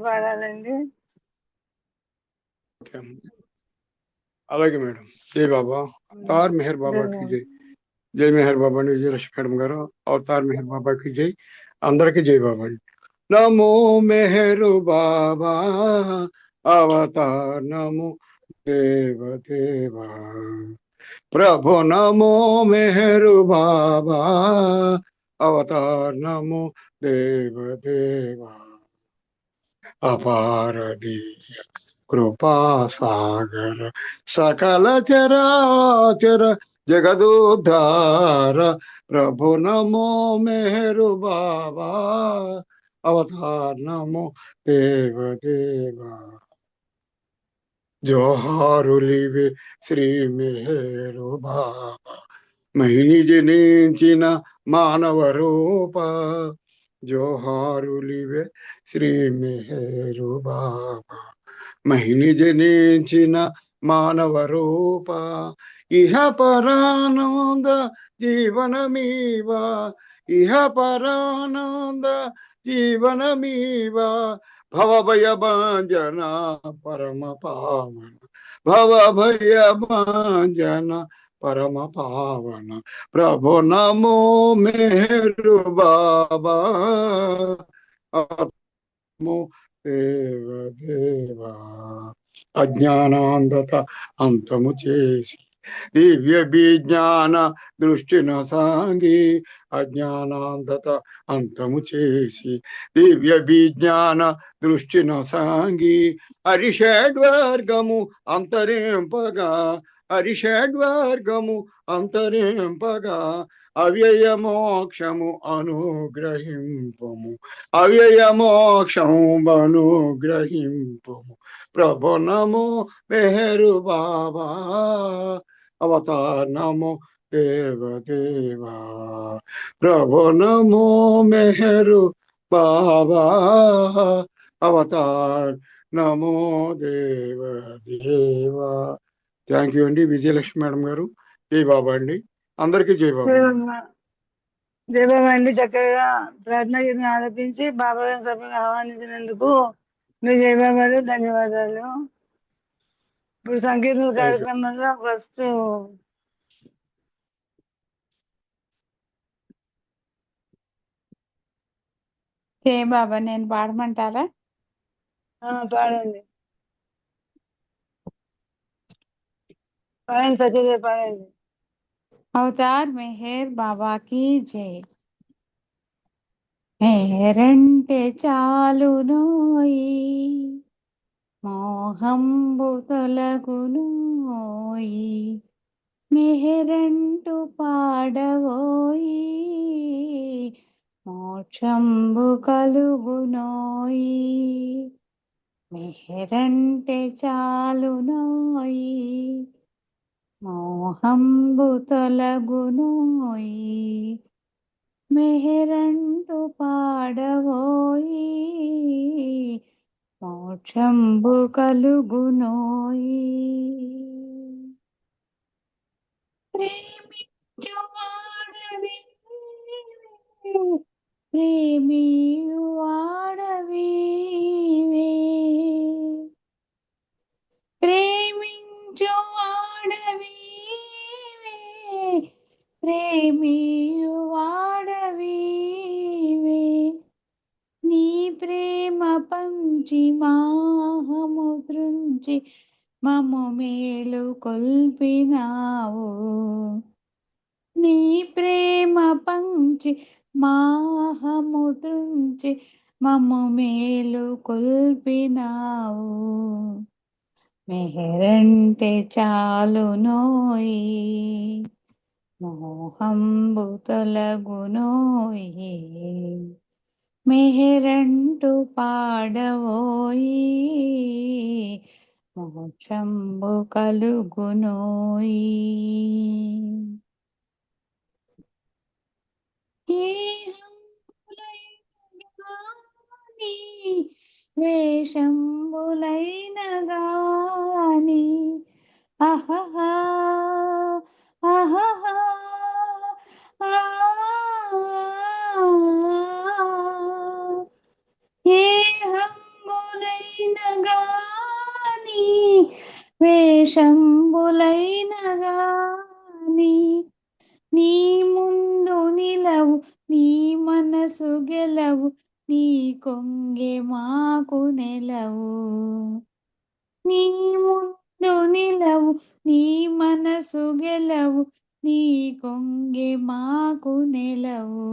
పాడాలండి. అలాగే మేడం. జై బాబా. అవతార్ మెహర్ బాబాకి జై. జై మెహర్ బాబా అండి. విజయలక్ష్మి మేడం గారు. అవతార్ మెహర్ బాబాకి జై. అందరికి జై బాబా అండి. నమో మెహరు బాబా అవతార్ నమో దేవదేవా ప్రభు నమో మెహరు బాబా అవతార్ నమో దేవదేవా అపారది కృపా సాగర సకల చరాచర జగదుద్ధార ప్రభు నమో మెహరు బాబా అవతార్ నమో దేవదేవా జోహారులివే శ్రీ మెహరు బాబా మహిని జనించిన మానవ రూప జోహారులివే శ్రీ మెహరు బాబా మహిని జనించిన మానవ రూప ఇహ పరానంద జీవనమీవా ఇహ పరానంద జీవనమీవా భవభయ భాంజన పరమ పావన భవభయ భాంజన పరమ పావన ప్రభు నమో మేరు బాబా నమో దేవ దేవా అజ్ఞానాంధత అంతము చేసి దివ్య విజ్ఞాన దృష్టిన సాంగి అజ్ఞానాంధత అంతము చేసి దివ్య విజ్ఞాన దృష్టిన సాంగి హరిషడ్వర్గము అంతరింపగా హరిషడ్వర్గము అంతరింపగా అవ్యయ మోక్షము అనుగ్రహింపము అవ్యయ మోక్షము అనుగ్రహింపము ప్రభు నమో మెహరు బాబా అవతార్ నమో దేవదేవా ప్రభు నమో మెహరు బాబా అవతార్ నమో దేవదేవా. థ్యాంక్ యూ అండి విజయలక్ష్మి మేడం గారు. జై బాబా అండి. అందరికీ జై బాబా. జై బాబా అండి. చక్కగా రత్నగిరిని ఆలపించి బాబా గారిని సభ్యుగా ఆహ్వానించినందుకు మీ జై బాబాలు ధన్యవాదాలు. ఇప్పుడు సంకీర్తన కార్యక్రమంలో ఫస్ట్ జై బాబా నేను పాడమంటారా? పాడండి పాడండి సత్యదేవ్ పాడండి. అవతార్ మెహర్ బాబాకి జై. మెహరంటే చాలునోయి మోహంబు తొలగునోయి మెహరంటు పాడవోయి మోక్షంబు కలుగునోయి మెహరంటే చాలునోయి మోహంబు తొలగునోయి మెహరంటు పాడవోయి మోక్షంబు కలుగునోయి ప్రేమించు వాడవి ప్రేమియు వాడవీవే ప్రేమించు వాడవీవే ప్రేమియు వాడవీవే నీ ప్రేమ పంచి మాహము త్రుంచి మము మేలు కొల్పినావు నీ ప్రేమ పంచి మాహము త్రుంచి మము మేలు కొల్పినావు మెహరంటే చాలునోయి మోహంబు తొలగునోయి మెహరంటు పాడవోయి మోక్షంబు కలుగునోయి ఏ హంగులైనగాని వేషంబులైన గాని అహహా అహహా ఏ హంగులైన వేషంబులైన గాని నీ ముందు నిలవు, నీ మనసు గెలవు, నీ కొంగె మాకు నెలవు. నీ ముందు నిలవు, నీ మనసు గెలవు, నీ కొంగె మాకు నెలవు.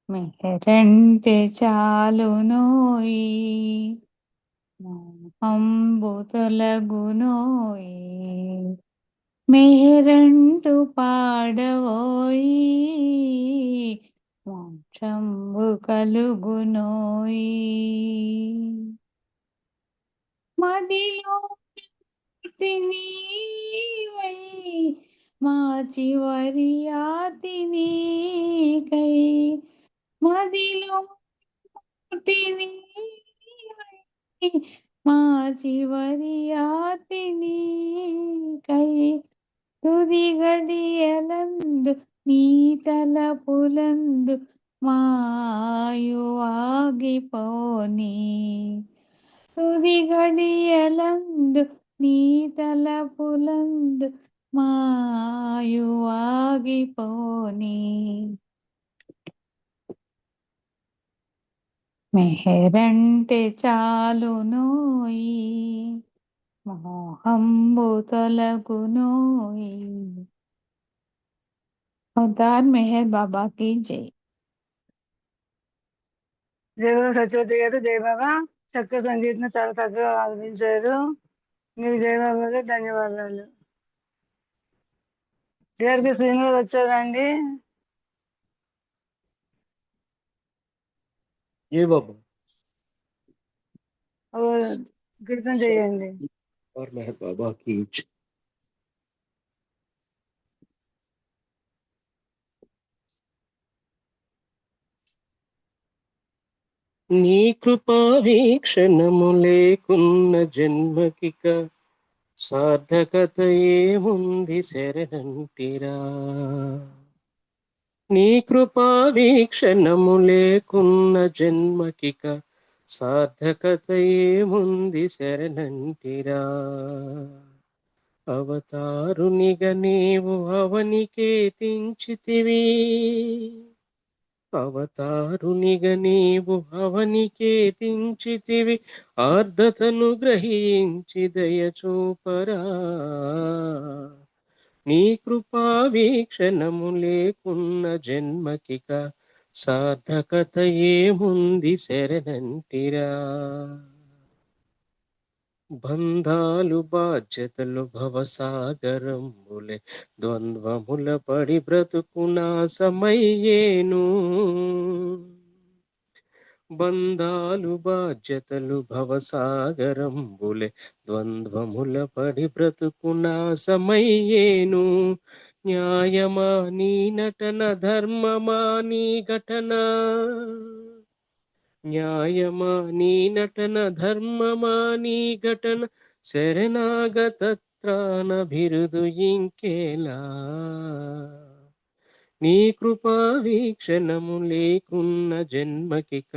మెహరంటే చాలునోయి, మోహంబు తొలగునోయి. మెహరంటూ పాడవోయి, మోక్షంబు కలుగునోయి. మదిలో మూర్తి నీవై, మా చివరి ఆర్తి నీకై. మదిలో మూర్తి నీవై, మా చివరి ఆర్తి నీకై. తుది గడియలందు నీ తలపులందు మాయు ఆగిపోని. తుది గడియలందు నీ తలపులందు మాయు ఆగిపోని. మెహరంటే చాలునోయి, మోహంబు తొలగునోయి. అవతార్ మెహర్ బాబా की जय. జై బాబా సత్యవతి గారు. జై బాబా. చక్కగా సంగీతం చాలా చక్కగా ఆలపించారు. మీకు జై బాబా గారు ధన్యవాదాలు. గారికి శ్రీనివాస్ వచ్చారండి. ये बाबा ఓ కీర్తన చేయండి. और मेहर बाबा की जय. నీ కృపా వీక్షణము లేకున్న జన్మకిక సార్థకత ఏముంది శరణంటిరా. నీ కృపా వీక్షణము లేకున్న జన్మకిక సార్థకత ఏముంది శరణంటిరా. అవతారునిగ నీవు అవనికే తించితివి, అవతారునిగ నీవు అవనికే తించితివి, ఆర్ధతను గ్రహించి దయచూపరా. నీ కృపా వీక్షణము లేకున్న జన్మకిక సార్థకత ఏముంది శరణంటిరా. బంధాలు బాధ్యతలు భవసాగరములే, ద్వంద్వముల పడి బ్రతుకునా సమయ్యేను. బంధాలు బాధ్యతలు భవసాగరంబులే, ద్వంద్వముల పడి బ్రతుకునా సమయ్యేను. న్యాయమా నీ నటన, ధర్మమా నీ ఘటన, న్యాయమా నీ నటన, ధర్మమా నీ ఘటన, శరణాగత త్రాణ బిరుదు ఇంకేలా. నీ కృపా వీక్షణము లేకున్న జన్మకిక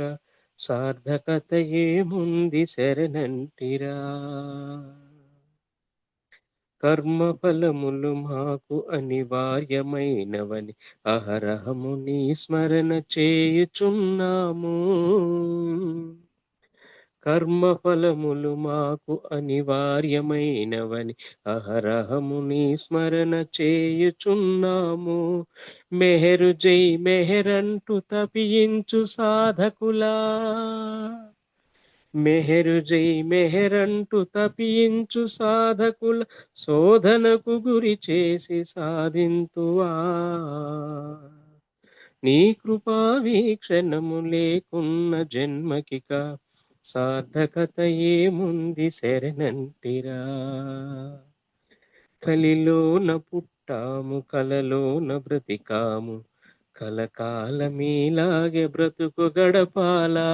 సార్థకత ఏముంది శరణంటిరా. కర్మఫలములు మాకు అనివార్యమైనవని అహరహము నీ స్మరణ చేయుచున్నాము. కర్మఫలములు మాకు అనివార్యమైనవని అహరహము నీ స్మరణ చేయుచున్నాము. మెహరు జై మెహరంటూ తపించు సాధకులా, మెహరు జై మెహరంటూ తపించు సాధకుల శోధనకు గురి చేసి సాధింతువా. నీ కృపా వీక్షణము లేకున్న జన్మకిక సార్థకత ఏముంది శరణంటిరా. కలిలోన పుట్టాము కలలోన బ్రతికాము, కలకాలమీలాగే బ్రతుకు గడపాలా.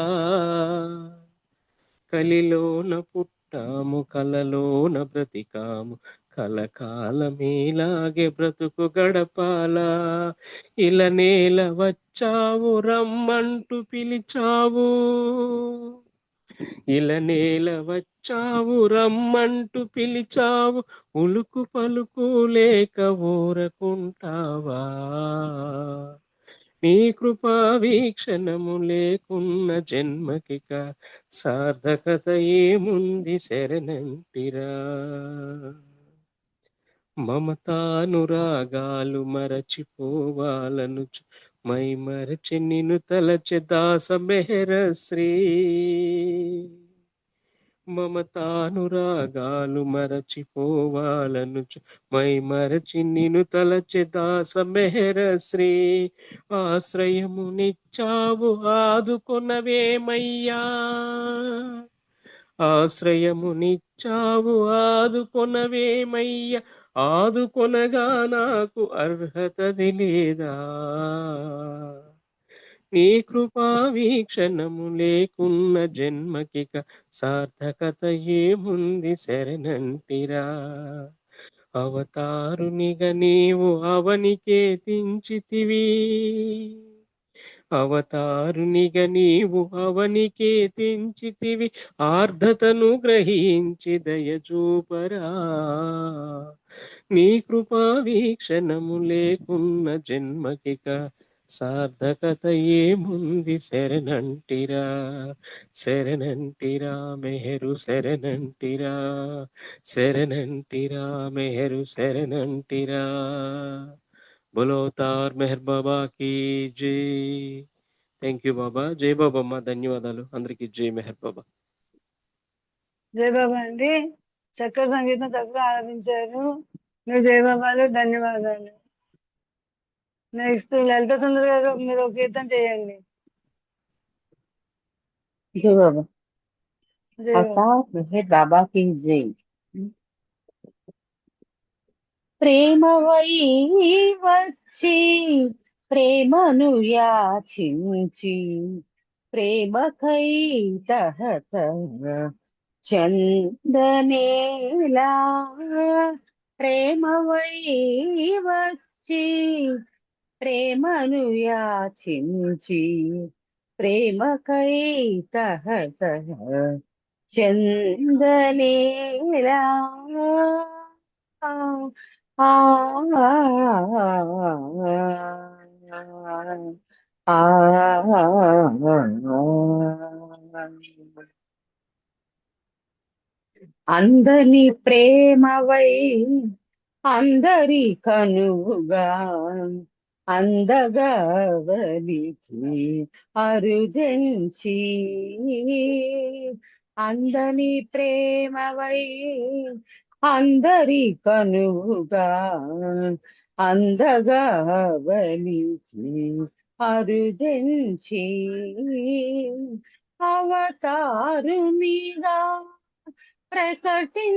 కలిలోన పుట్టాము కలలోన బ్రతికాము, కలకాలమీలాగే బ్రతుకు గడపాలా. ఇలా నేల వచ్చావు రమ్మంటూ పిలిచావు, ఇలా నేల వచ్చావు రమ్మంటూ పిలిచావు ఉలుకు పలుకు లేక ఊరకుంటావా నీ కృపా వీక్షణము లేకున్న జన్మకిక సార్థకత ఏముంది శరణంటిరా మమతానురాగాలు మరచిపోవాలనుచు మై మరచి నిన్ను తలచె దాస మెహరశ్రీ మమతానురాగాలు మరచిపోవాలనుచు మై మరచి నిన్ను తలచె దాస మెహరశ్రీ ఆశ్రయమునిచ్చావు ఆదుకొనవేమయ్యా ఆశ్రయమునిచ్చావు ఆదుకొనవేమయ్య ఆదుకొనగా నాకు అర్హతది లేదా నీ కృపా వీక్షణము లేకున్న జన్మకిక సార్థకత ఏముంది శరణంటిరా అవతారునిగా నీవు అవనికే తించితివి అవతారునిగా నీవు అవనికే తెంచితివి ఆర్ధతను గ్రహించి దయచూపరా నీ కృపా వీక్షణము లేకున్న జన్మకిక సార్థకత ఏముంది శరణంటిరా శరణంటిరా మెహరు శరణంటిరా శరణంటిరా మెహరు శరణంటిరా बोलो तार मेहर बाबा की जय థ్యాంక్ యూ బాబా జై బాబమ్మ ధన్యవాదాలు అందరికీ జై మెహర్ బాబా జయబాబా అండి చక్కగా సంగీతం చక్కగా ఆలపించారు మీరు జయబాబాలు ధన్యవాదాలు. నెక్స్ట్ లలిత సుందర్ గారు మీరు ఒక కీర్తన చేయండి. जय बाबा జై బాబా. अवतार मेहर बाबा की जय. ప్రేమ వై వచ్చి ప్రేమను యాచించి ప్రేమకై తహత చందనేలా ప్రేమ వై వచ్చి ప్రేమను యాచించి ప్రేమకై తహత చందనేలా ఆ అందరి ప్రేమవై అందరి కనుగా అందగవనికి అరుదెంచి అందని ప్రేమవై అందరి కనుగా అందగవనికి అరుదెంచి అవతారునిగా ప్రకటించుకొని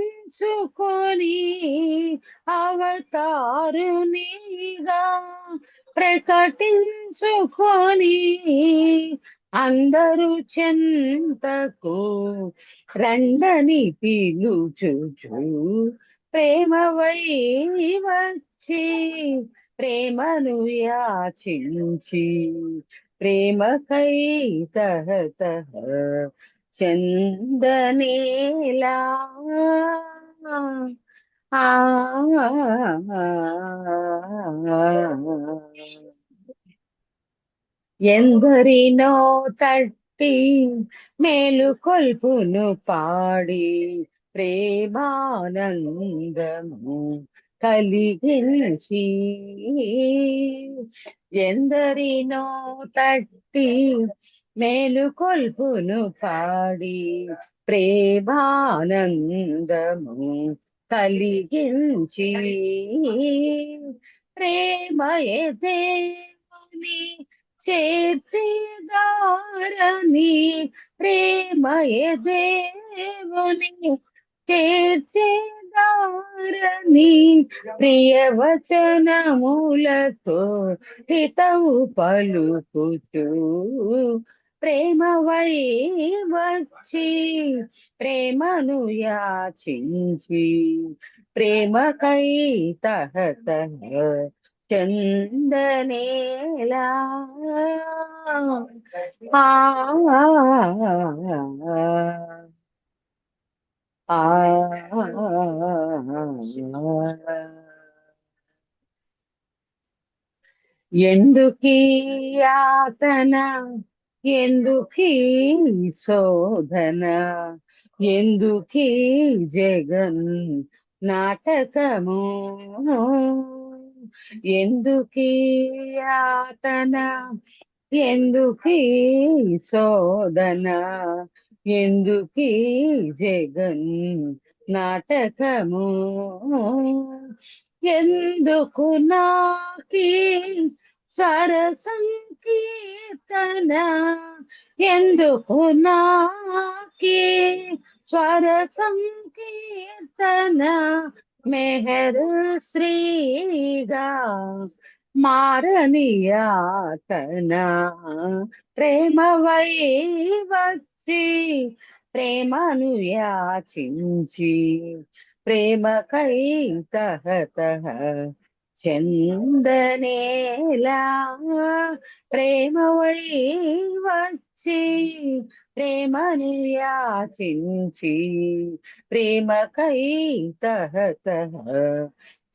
అవతారునిగా ప్రకటించుకొని అందరూ చెంతకు రండని పిలుచుచు ప్రేమ వై వచ్చి ప్రేమను యాచించి ప్రేమకై తహత చందనేలా ఎందరినో తట్టి మేలుకొల్పును పాడి ప్రేమానందము కలిగించి ఎందరినో తట్టి మేలుకొల్పును పాడి ప్రేమానందము కలిగించి ప్రేమయే దేవుని చేర్చేదారని ప్రేమయే దేవుని చేర్చేదారని ప్రియవచనములతో హితవు పలుకుచు ప్రేమ వై వచ్చి ప్రేమను యాచించి ప్రేమకై తహత చందనేలా ఆ ఆ ఎందుకీ యాతన ఎందుకీ శోధన ఎందుకీ జగన్ నాటకము ఎందుకీ యాతన ఎందుకీ శోధన ఎందుకీ జగన్ నాటకము ఎందుకు నాకీ స్వర సంకీర్తన ఎందుకు నాకీ స్వర సంకీర్తన మెహర్ శ్రీగా మారని యాతన ప్రేమ వై వచ్చి ప్రేమను యాచించి ప్రేమకై తహతహ చందనేలా ప్రేమ వై వచ్చి ప్రేమను యాచించి ప్రేమకై తహతహ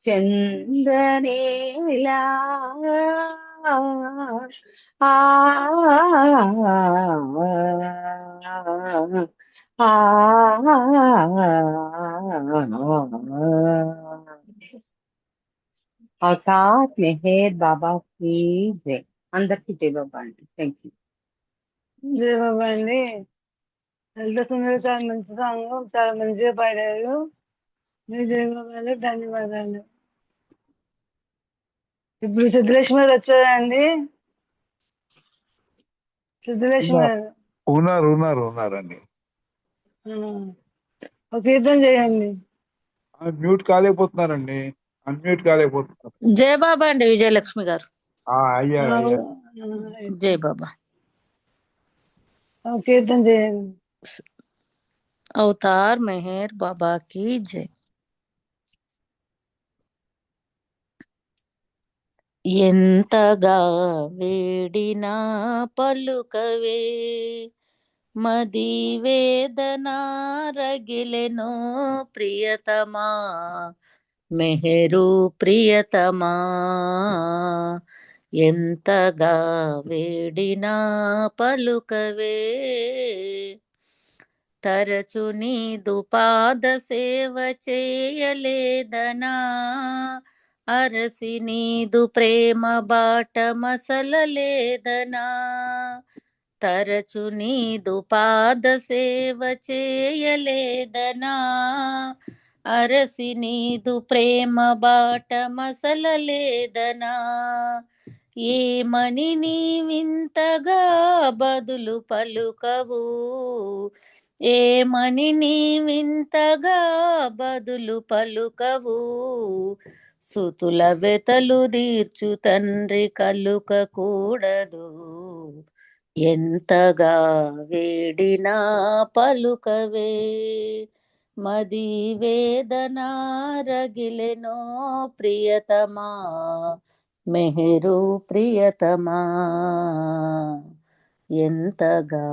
చందనేలా ఆ అవతార్ మెహర్ బాబా की జై. అందరికీ జై బాబా అండి. Thank you. జయ బాబా అండి. లలిత సుందరి చాలా మంచి సాంగ్, చాలా మంచిగా పాడారు. మీ జయ బాబాలు ధన్యవాదాలు. ఇప్పుడు సిద్ధలక్ష్మి గారు వచ్చారా అండి? సిద్ధలక్ష్మి గారు ఉన్నారండి. ఒక కీర్తన చేయండి. Mute కాలేకపోతున్నారండి, unmute కాలేకపోతున్నారు. జయ బాబా అండి విజయలక్ష్మి గారు. అయ్యా జయ బాబా. ఒక కీర్తన చేయండి. అవతార్ మెహర్ బాబా की జై. ఎంతగా వేడినా పలుకవే మది వేదన రగిలెనో ప్రియతమా మెహరు ప్రియతమా ఎంతగా వేడినా పలుకవే తరచు నీదు పాద సేవ చేయలేదనా అరసి నీదు ప్రేమ బాట మసలలేదనా తరచు నీదు పాద సేవ చేయలేదనా అరసి నీదు ప్రేమ బాట మసలలేదనా ఏమని నీవింతగా బదులు పలుకవు ఏమని నీవింతగా బదులు పలుకవు సుతుల వెతలు తీర్చు తండ్రి కలుకకూడదు ఎంతగా వేడినా పలుకవే మది వేదన రగిలెనో ప్రియతమా మెహరు ప్రియతమా ఎంతగా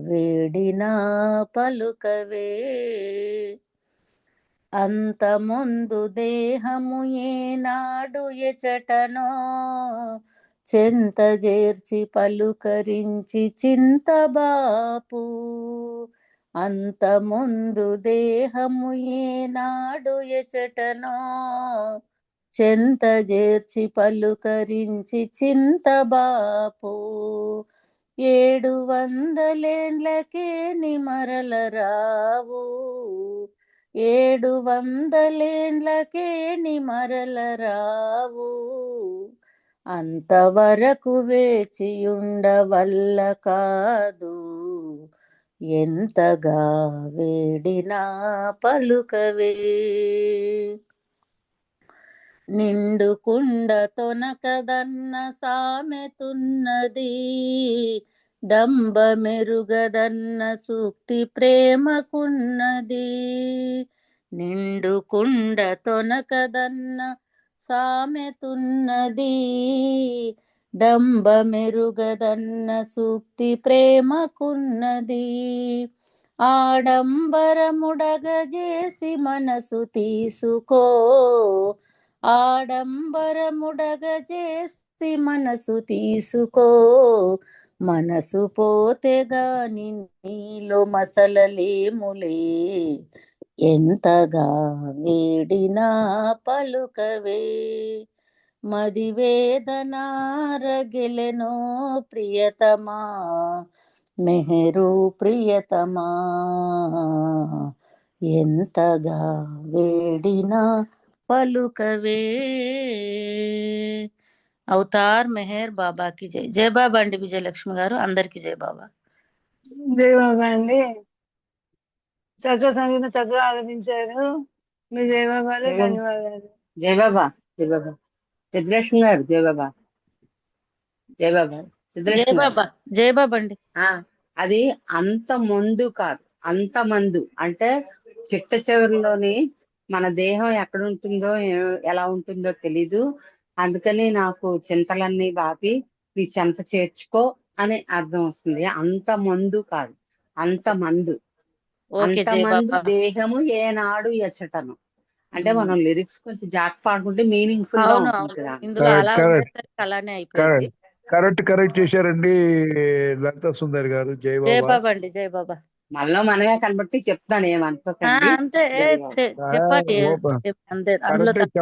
వేడినా పలుకవే అంత ముందు దేహము ఏనాడు ఎచటనో చెంత చేర్చి పలుకరించి చింతబాపు అంత ముందు దేహము ఏనాడు ఎచటనో చెంత చేర్చి పలుకరించి చింతబాపు 700 నిమరల రావు 700 నిమరల రావు అంతవరకు వేచియుండవల్ల కాదు ఎంతగా వేడినా పలుకవే నిండు కుండ తొనకదన్న సామెతున్నది డంబ మెరుగదన్న సూక్తి ప్రేమకున్నది నిండు కుండ తొనకదన్న సామెతున్నది డంబ మెరుగదన్న సూక్తి ప్రేమకున్నది ఆడంబరముడగజేసి మనసు తీసుకో ఆడంబరముడగజేసి మనసు తీసుకో మనసు పోతే గాని నీలో మసలలేములే ఎంతగా వేడినా పలుకవే మది వేదనారగెలెనో ప్రియతమా మెహరు ప్రియతమా ఎంతగా వేడినా పలుకవే అవతార్ మెహర్ బాబాకి జై. జై బాబా అండి విజయలక్ష్మి గారు. అందరికి జై బాబా. జై బాబా అండి. చక్కగా సంగీతం చక్కగా ఆలపించారు. మీ జై బాబాలు జై బాబా. ధన్యవాదాలు. జై బాబా. జై బాబా. సిద్ధలక్ష్మి గారు జై బాబా. జై బాబా. జై సిద్ధలక్ష్మి గారు బాబా. జై బాబా అండి. అది అంత మందు కాదు, అంత మందు అంటే చిట్ట చివరిలోని మన దేహం ఎక్కడ ఉంటుందో ఎలా ఉంటుందో తెలీదు. అందుకని నాకు చింతలన్నీ బాపి నీ చెంత చేర్చుకో అని అర్థం వస్తుంది. అంత మందు కాదు, అంత మందు. ఓకే అంత జై మందు బాబా. దేహము ఏనాడు ఎచ్చటను. అంటే మనం లిరిక్స్ కొంచెం జాగ్రత్త పాడుకుంటే మీనింగ్ఫుల్ గా అవును ఉంటుంది అవును, కదా. ఇందులో అలా కరెక్ట్ ఉండేసరికి అలానే అయిపోయింది. కరెక్ట్ చేశారండి లలితా సుందరి గారు. జై జై బాబా. బాబా అండి. జై బాబా. మనలో మనమే కనబట్టి చెప్తాను, ఏమనుకోకండి. అంతే జై బాబా. చెప్పాలి. అంతే, అందులో కరెక్ట్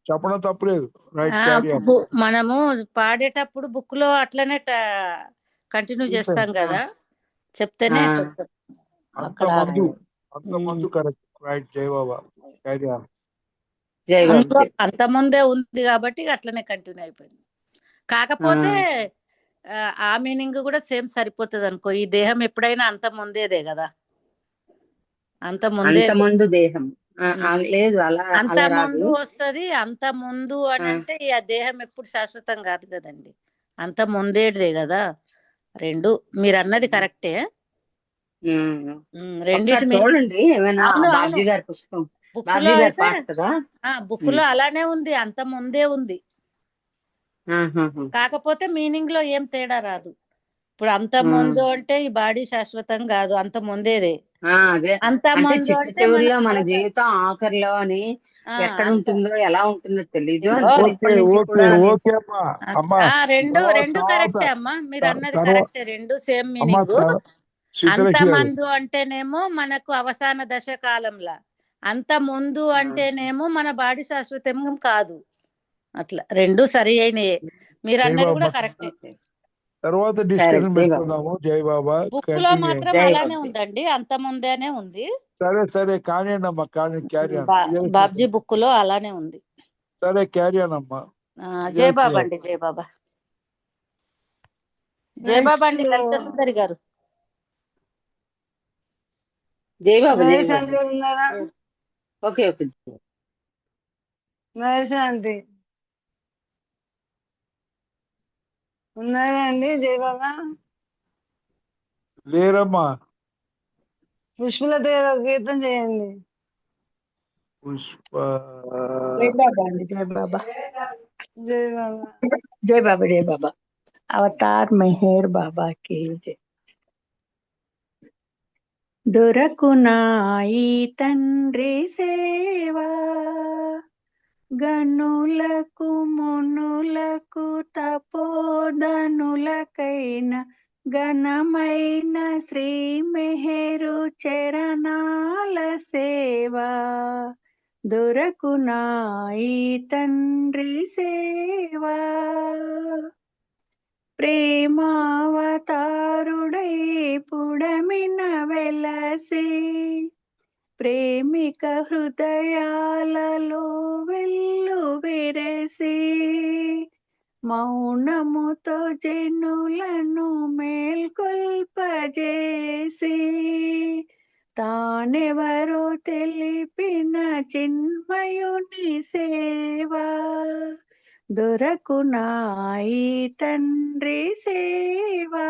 చెప్పడం తప్పలేదు. Right, carry on. మనము పాడేటప్పుడు బుక్ లో అట్లనే కంటిన్యూ చేస్తాం కదా, చెప్తేనే కొంచెం అంత అక్కడ మందు కరెక్ట్. రైట్, జై బాబా. Carry on. జై అందులో బాబా. అంత ముందే ఉంది కాబట్టి అట్లనే కంటిన్యూ అయిపోయింది. కాకపోతే ఆ మీనింగ్ కూడా సేమ్ సరిపోతుంది అనుకో. ఈ దేహం ఎప్పుడైనా అంత ముందేదే కదా, అంత ముందే. అంత ముందు దేహం లేదు, అలా అంత అలా రాదు. ముందు వస్తుంది. అంత ముందు అని అంటే ఆ దేహం ఎప్పుడు శాశ్వతం కాదు కదండి, అంత ముందేదే కదా. రెండు మీరు అన్నది కరెక్టే. రెండిటి చూడండి ఏమైనా అవును అవును, బాబ్జీ గారి పుస్తకం, బుక్ లో బాబ్జీ గారి అయితే పాట కదా. బుక్ లో అలానే ఉంది, అంత ముందే ఉంది. కాకపోతే మీనింగ్ లో ఏం తేడా రాదు. ఇప్పుడు అంత ముందు అంటే ఈ బాడీ శాశ్వతం కాదు, అంత ముందేదే. అదే అంత అంటే ముందు చిట్ట అంటే చివరిలో మన జీవితం ఆఖరిలో అని ఎక్కడ అంత ఉంటుందో ఎలా ఉంటుందో తెలీదు. ఇదిగో, అందుకని ఇప్పటి నుంచి కూడా ఓకే అమ్మా. రెండు కరెక్టే అమ్మా, మీరు అన్నది కరెక్టే. రెండు సేమ్ మీనింగ్. అంత మందు అంటేనేమో మనకు అవసాన దశ కాలంలో, అంత ముందు అంటేనేమో మన బాడీ శాశ్వతం కాదు. అట్లా రెండు సరి అయినాయే, మీరు అన్నది కూడా కరెక్టే. తర్వాత డిస్కషన్ పెట్టుకుందాము. జై బాబా. బుక్ లో మాత్రం అలానే ఉందండి, అంత ముందేనే ఉంది. సరే కానివ్వండి అమ్మా, క్యారీ ఆన్. బాబ్జీ బుక్ లో అలానే ఉంది. సరే, క్యారీ ఆన్ అమ్మా. జై బాబా అండి. జై బాబా. జై బాబా అండి లలిత సుందరి గారు. జై బాబా. జై మహేష్ బాబా. శాంతి గారు ఉన్నారా? ఓకే. మహేష్ శాంతి ఉన్నారా అండి? జై బాబా. లేరమ్మా. పుష్పలత గారు ఒక కీర్తన చేయండి. పుష్ప. జై బాబా అండి. జై బాబా. జై బాబా. జై బాబా. జై బాబా. అవతార్ మెహర్ బాబా కి జై. దొరకునా ఈ తండ్రి సేవా, గనులకు మునులకు తపోధనులకైన ఘనమైన శ్రీ మెహరు చరణాల సేవా. దొరకునా ఈ తండ్రి సేవా, ప్రేమావతారుడై పుడమిన వెలసి ప్రేమిక హృదయాలలో వెల్లు విరసి మౌనముతో జనులను మేల్కొల్పజేసి తానెవరో తెలిపిన చిన్మయుని సేవా. దొరకునా ఈ తండ్రి సేవా,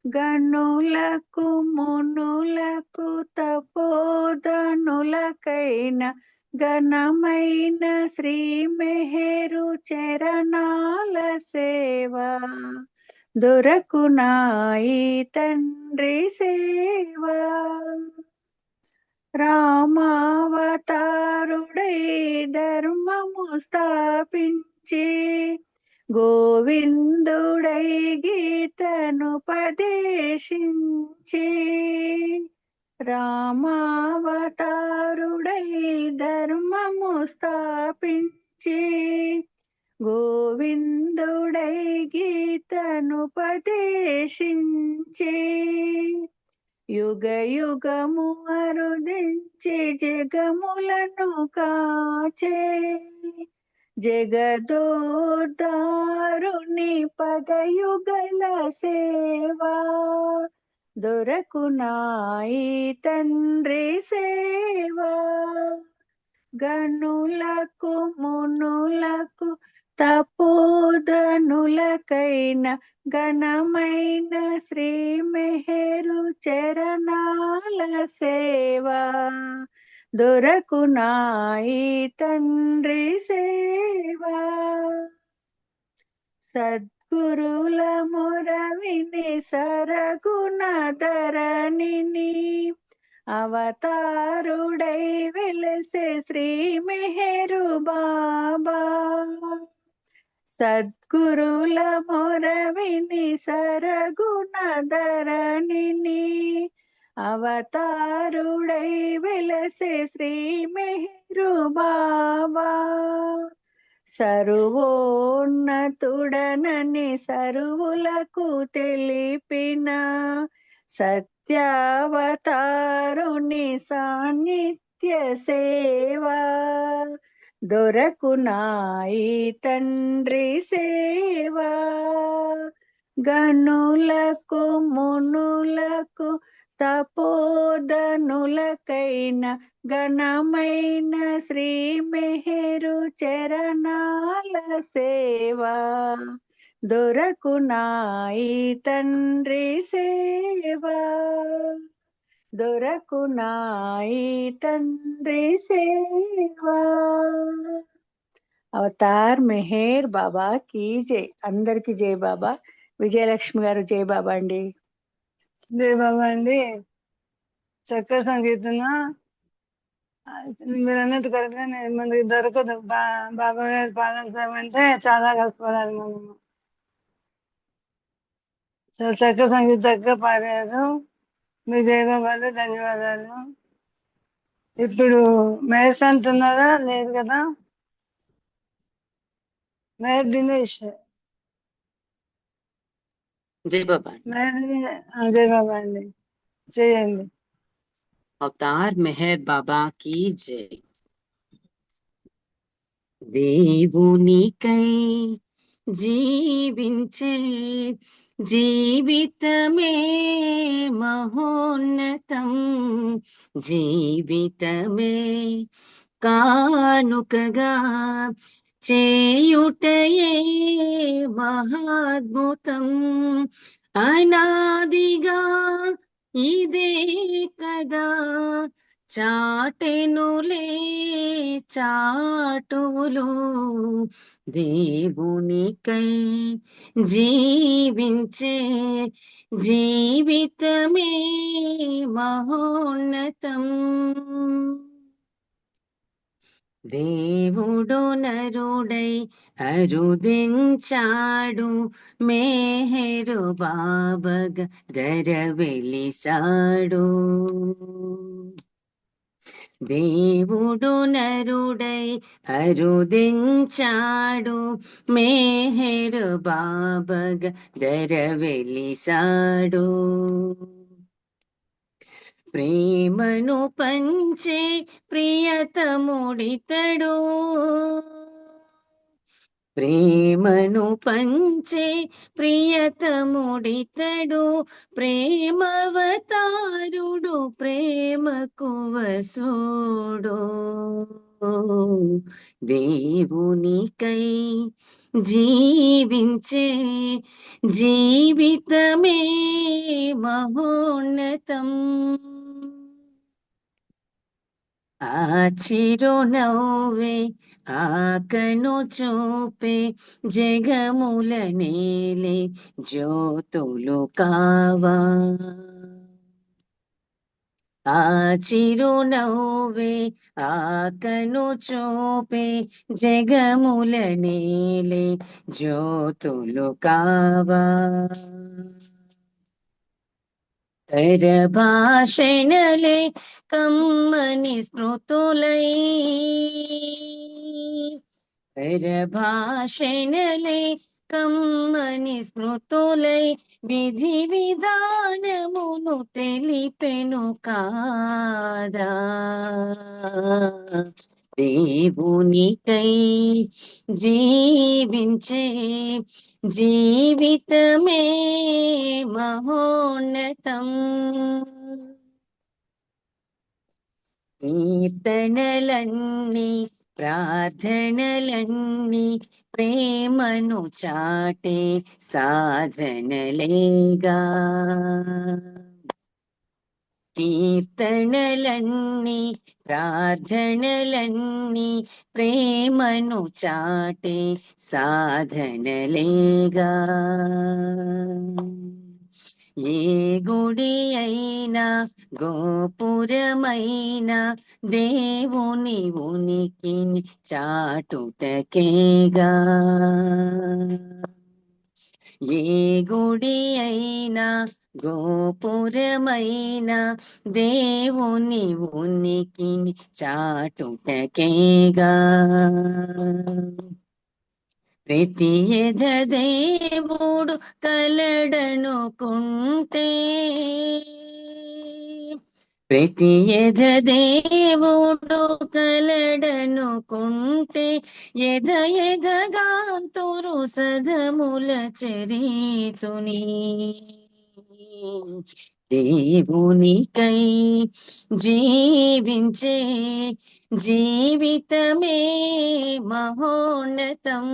గనులకు మునులకు తపోధనులకైన ఘనమైన శ్రీ మెహరు చరణాల సేవ దొరకునాయి తండ్రి సేవ రామావతారుడై ధర్మము స్థాపించి గోవిందుడై గీతను పదేశించి రామావతారుడై ధర్మము స్థాపించి గోవిందుడై గీతను పదేశించి యుగ యుగము అరుదించి జగములను కాచే జగదోద్ధారుని పదయుగల సేవా దొరకునాయి తండ్రి సేవా గనులకు మునులకు తపోధనులకైన ఘనమైన శ్రీ మెహరు చరణాల సేవా దొరకునాయి తండ్రి సేవా సద్గురుల మొరవిని సరగుణ ధరణిని అవతారుడై వెలసే శ్రీ మెహరు బాబా సద్గురుల మొరవిని సరగుణ ధరణిని అవతారుడై వెలసే శ్రీ మెహరు బాబా సర్వోన్నతుడనని సరువులకు తెలిపిన సత్యావతారుని సాన్నిధ్య సేవా దొరకునాయి తండ్రి సేవా గనులకు మునులకు తపోధనులకైన ఘనమైన శ్రీ మెహరు చరణాల సేవా దొరకునాయి తండ్రి సేవా దొరకునాయి తండ్రి సేవా అవతార్ మెహర్ బాబా కీ జై. అందరికి జై బాబా. విజయలక్ష్మి గారు జై బాబా అండి. జై బాబా అండి. చక్కగా సంగీతన మీరు అన్నట్టు కరెక్ట్గా మనకి దొరకదు. బాబా గారి పాలన సేవ అంటే చాలా కష్టపడాలి మనము. చాలా చక్కగా సంగీతం చక్కగా పాడారు. మీ జై బాబాలు ధన్యవాదాలు. ఇప్పుడు మహేష్ అంటున్నారా? లేదు కదా. మహేష్ దినేష్ జై బాబా. జై బాబా అండి. చేయండి. అవతార్ మెహర్ బాబా కీ జై. దేవునికై జీవించే జీవితమే మహోన్నతం, జీవితమే కానుకగా చేయుటయే మహాద్భుతం. అనాదిగా ఇదే కదా చాటెనులే చాటువులు. దేవునికై జీవించే జీవితమే మహోన్నతం. దేవుడు నరుడై అరుదించాడు, మెహరు బాబాగా దరవెలిసాడు. దేవుడు నరుడై అరుదించాడు, మెహరు బాబాగా దరవెలిసాడు. ప్రేమను పంచే ప్రియతముడితడు, ప్రేమను పంచే ప్రియతముడితడు. ప్రేమవతారుడు ప్రేమకు వసుడు. దేవునికై జీవించే జీవితమే మహోన్నతం. ఆ చిరునవ్వే ఆకను చూపే జగముల నేలే జ్యోతులు కావా. ఆ చిరునవ్వే ఆకను చూపే జగముల నేలే జ్యోతులు కావా. భాషణలే కమ్మని స్మృతులై భాషణలే కమ్మని స్మృతులై విధి విధానమును తెలిపెను కాదా. దేవునికై జీవించే జీవితమే మహోన్నతం. కీర్తనలన్నీ ప్రార్థనలన్నీ ప్రేమను చాటే సాధనలేగా. కీర్తనలన్నీ ప్రార్థనలన్నీ ప్రేమను చాటే సాధనలేగా. ఏ గుడి అయినా గోపురమైన దేవుని ఉనికిని చాటుటకేగా. ఏ గుడి అయినా గోపురమైన దేవుని ఉనికిని చాటుటకేగా. ప్రతి ఎద దేవుడు కలడనుకుంటే ప్రతి ఎద దేవుడు కలడనుకుంటే ఎద ఎదగాంతురు సదముల చరితుని. దేవునికై జీవించే జీవితమే మహోన్నతం.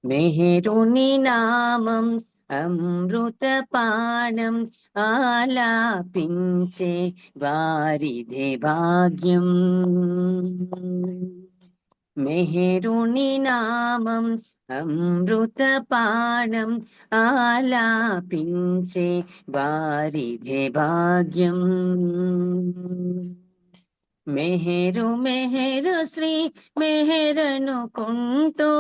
మెహరుని నామం అమృతపానం ఆలాపించే వారిదే భాగ్యం. మెహరుని నామం అమృతపానం ఆలాపించే వారిదే భాగ్యం. మెహరు మెహరు శ్రీ మెహరనుకుంటూ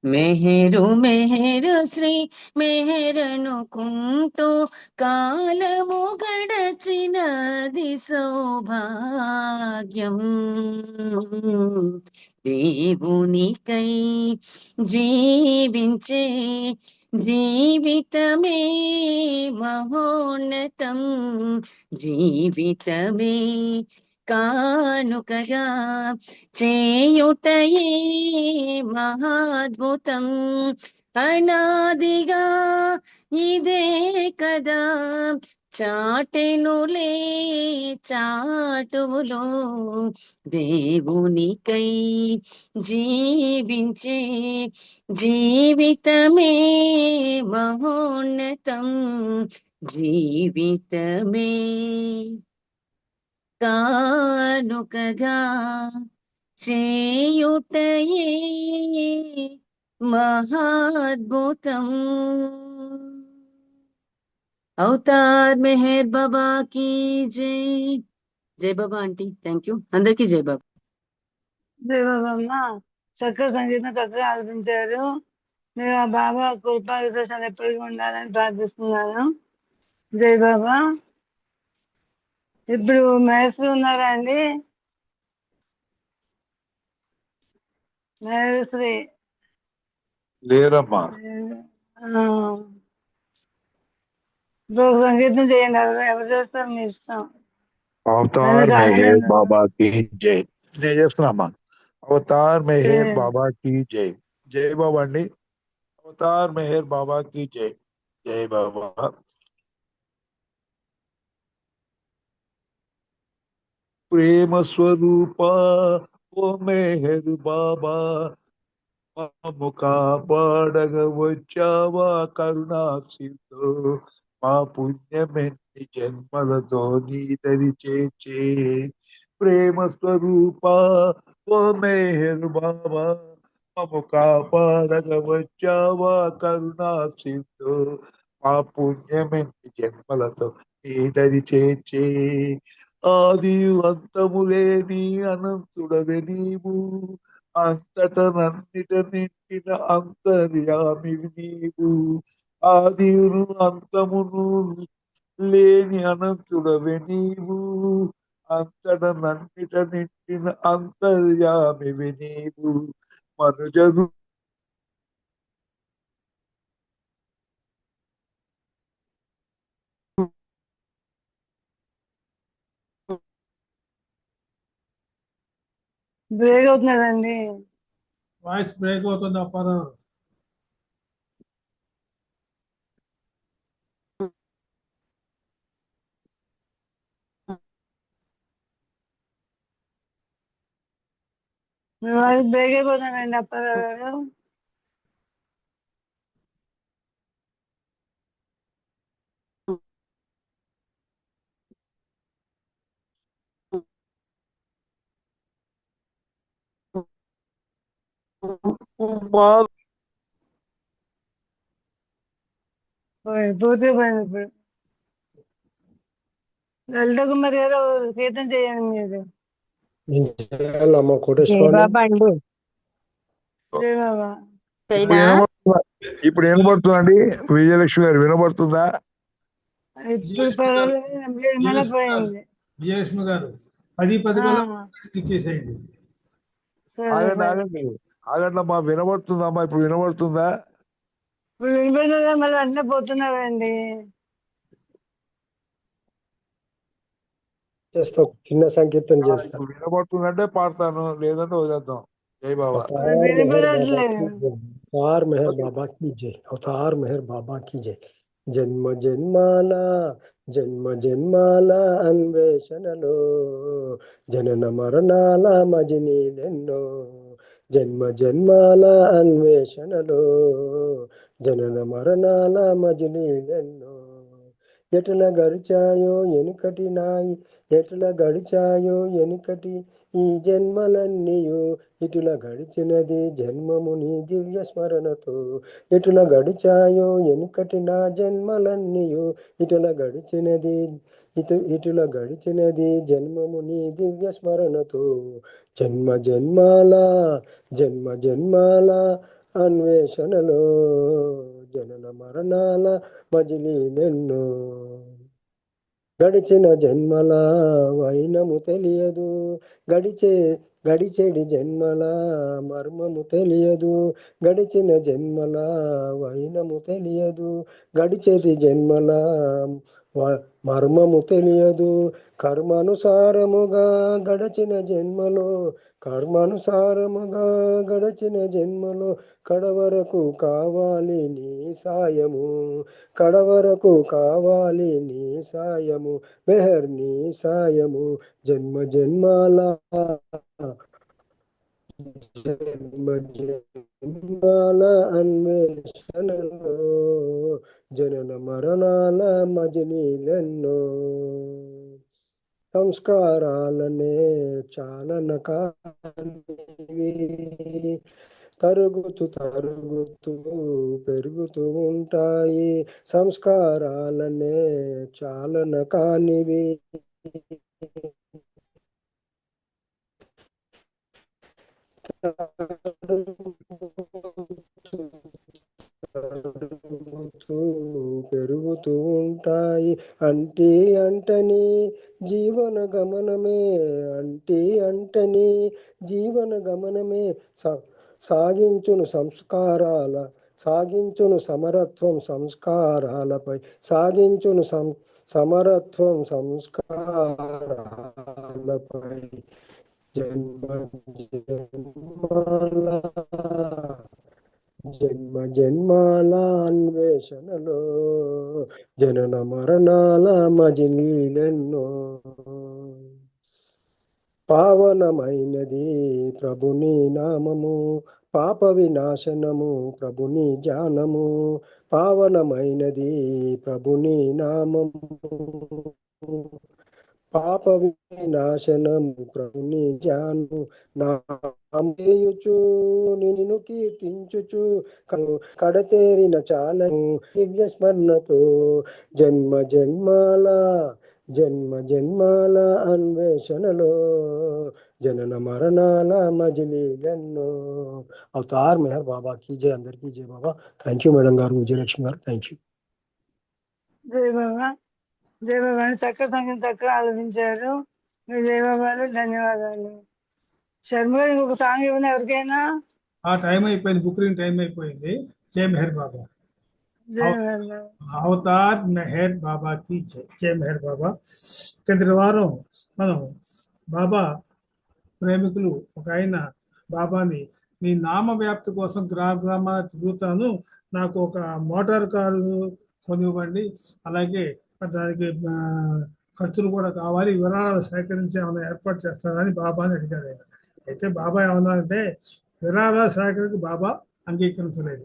మెహరు మెహరు శ్రీ మెహరనుకుంటూ కాలము గడచినది సౌభాగ్యం. దేవునికై జీవించే జీవితమే మహోన్నతం. జీవితమే కానుకగా చేయుటయే మహాద్భుతం. అనాదిగా ఇదే కదా చాటెనులే చాటువులో. దేవునికై జీవించే జీవితమే మహోన్నతం. జీవితమే కానుకగా చేయుటయే మహాద్భుతం. అవతార్ మెహర్ బాబా की జై. జై బాబా ఆంటీ, థ్యాంక్ యూ. అందరికీ జై బాబా. జై బాబా అమ్మ, చక్కగా సంగీతం చక్కగా ఆలపించారు. మీరు ఆ బాబా కృపా విశేషాలు ఎప్పటికీ ఉండాలని ప్రార్థిస్తున్నాను. జై బాబా. ఇప్పుడు మహేశ్వరి ఉన్నారా అండి? మహేశ్వరి లేరమ్మా. ఇప్పుడు ఒక సంగీతం చేయండి. ఎవరు చేస్తారు మీ ఇష్టం. అవతార్ మెహర్ బాబా की జై. నేను చేస్తున్నామ్మా. అవతార్ మెహర్ బాబా की జై. జై బాబా అండి. అవతార్ మెహర్ బాబా की జై. జై బాబా. ప్రేమ స్వరూప ఓ మెహర్ బాబా, మమ్ము కాపాడగ వచ్చావా కరుణా సింధు, మా పుణ్యమెన్ని జన్మలతో నీ దరి చేర్చే ప్రేమ స్వరూప ఓ మేహర్ బాబా మము కాపాడగ వచ్చావా కరుణా సింధు మా పుణ్యమెన్ని జన్మలతో నీ దరి చేర్చే ఆది అంతములేని అనంతుడవే నీవు అంతట నన్నిట నిండిన అంతర్యామివి నీవు ఆదియును అంతమును లేని అనంతుడవే నీవు అంతట నన్నిట నిండిన అంతర్యామివి నీవు మనుజరు బ్రేక్ అవుతున్నదండి. వాయిస్ బ్రేక్ అవుతుంది అప్పారావు. మీ వాయిస్ బ్రేక్ అయిపోతుందండి అప్పారావు గారు. పూర్తిగా పోయింది ఇప్పుడు. లలిత కుమార్ గారు కీర్తన చేయండి మీరు. కోటేశ్వర బాబా అండి జై బాబా. ఇప్పుడు వినబడుతుందండి విజయలక్ష్మి గారు వినబడుతుందా? ఇప్పుడు పోయింది. విజయలక్ష్మి గారు 10 ఇచ్చేసేయండి. ఆగండి ఆగండి ఆగండమ్మా వినబడుతుందమ్మా ఇప్పుడు వినబడుతుందా? ఇప్పుడు వినిపిస్తుందా? మళ్ళీ వెంటనే పోతున్నారండి. చేస్తాం, చిన్న సంకీర్తన చేస్తాం. వినబడుతుందంటే పాడతాను, లేదంటే వదిలేద్దాం. జై బాబా. అవతార్ మెహర్ బాబా की जय, అవతార్ మెహర్ బాబా की जय. జన్మ జన్మాల జన్మ జన్మాల అన్వేషణలో జనన మరణాల మజినీలెన్నో జన్మ జన్మాల అన్వేషణలో జనన మరణాల మజిలీలెన్నో ఎటుల గడిచాయో ఎనుకటి నాయి ఎటుల గడిచాయో ఎనుకటి ఈ జన్మలన్నీయు ఇటుల గడిచినది జన్మము నీ దివ్య స్మరణతో ఎటుల గడిచాయో ఎనుకటి నా జన్మలన్నీయు ఇటుల గడిచినది ఇటుల గడిచినది జన్మము నీ దివ్య స్మరణతో జన్మ జన్మాల జన్మ జన్మాల అన్వేషణలో జనన మరణాల మజిలీలెన్నో గడిచిన జన్మల వైనము తెలియదు గడిచెడి జన్మల మర్మము తెలియదు గడిచిన జన్మల వైనము తెలియదు గడిచెడి జన్మల మర్మము తెలియదు కర్మానుసారముగా గడచిన జన్మలో కర్మానుసారముగా గడచిన జన్మలో కడవరకు కావాలి నీ సాయము కడవరకు కావాలి నీ సాయము మెహర్ నీ సాయము జన్మ జన్మాల జన్మ జన్మాల అన్వేషణలో జనన మరణాల మజిలీలెన్నో సంస్కారాలనే చాలన కానివి తరుగుతూ పెరుగుతూ ఉంటాయి సంస్కారాలనే చాలన కానివి పెరుగుతూ ఉంటాయి అంటని జీవన గమనమే అంటని జీవన గమనమే సాగించును సమరత్వం సంస్కారాలపై సాగించును సమరత్వం సంస్కారాలపై జన్మ జన్మాల అన్వేషణలో జనన మరణాల మజిలీలెన్నో పావనమైనది ప్రభుని నామము పాప వినాశనము ప్రభుని ధ్యానము పావనమైనది ప్రభుని నామము, పాప వినాశనము ప్రభుని ధ్యానము, నామేయుచు నిన్ను కీర్తించుచు కడతేరిన చాలను దివ్య స్మరణతో జన్మ జన్మాల అన్వేషణలో జనన మరణాల మజిలీలెన్నో. అవతార్ మెహర్ బాబా కీ జై. అందరికీ జై బాబా. థ్యాంక్ యూ మేడం గారు, విజయలక్ష్మి గారు. Thank you. జై బాబా. జై బాబా. చక్కగా సంగీతం చక్కగా ఆలోచించారు. మీరు జై బాబాలు. ధన్యవాదాలు. శర్మ గారు ఇంకొక సాంగ్ ఇవ్వండి ఎవరికైనా. టైం అయిపోయింది, బుకింగ్ టైం అయిపోయింది. జై మెహర్ బాబా. జై మెహర్ బాబా. అవతార్ మెహర్ బాబాకి జై. జై మెహర్ బాబా. కిందటి వారం మనం బాబా ప్రేమికులు ఒక ఆయన బాబాని, నీ నామ వ్యాప్తి కోసం గ్రామాల తిరుగుతాను, నాకు ఒక మోటార్ కారు కొనివ్వండి, అలాగే దానికి ఖర్చులు కూడా కావాలి, విరాళాలు సేకరించి ఏమైనా ఏర్పాటు చేస్తారని బాబాని అడిగాడు ఆయన. అయితే బాబా ఏమన్నారంటే విరాళాల సేకరణకి బాబా అంగీకరించలేదు.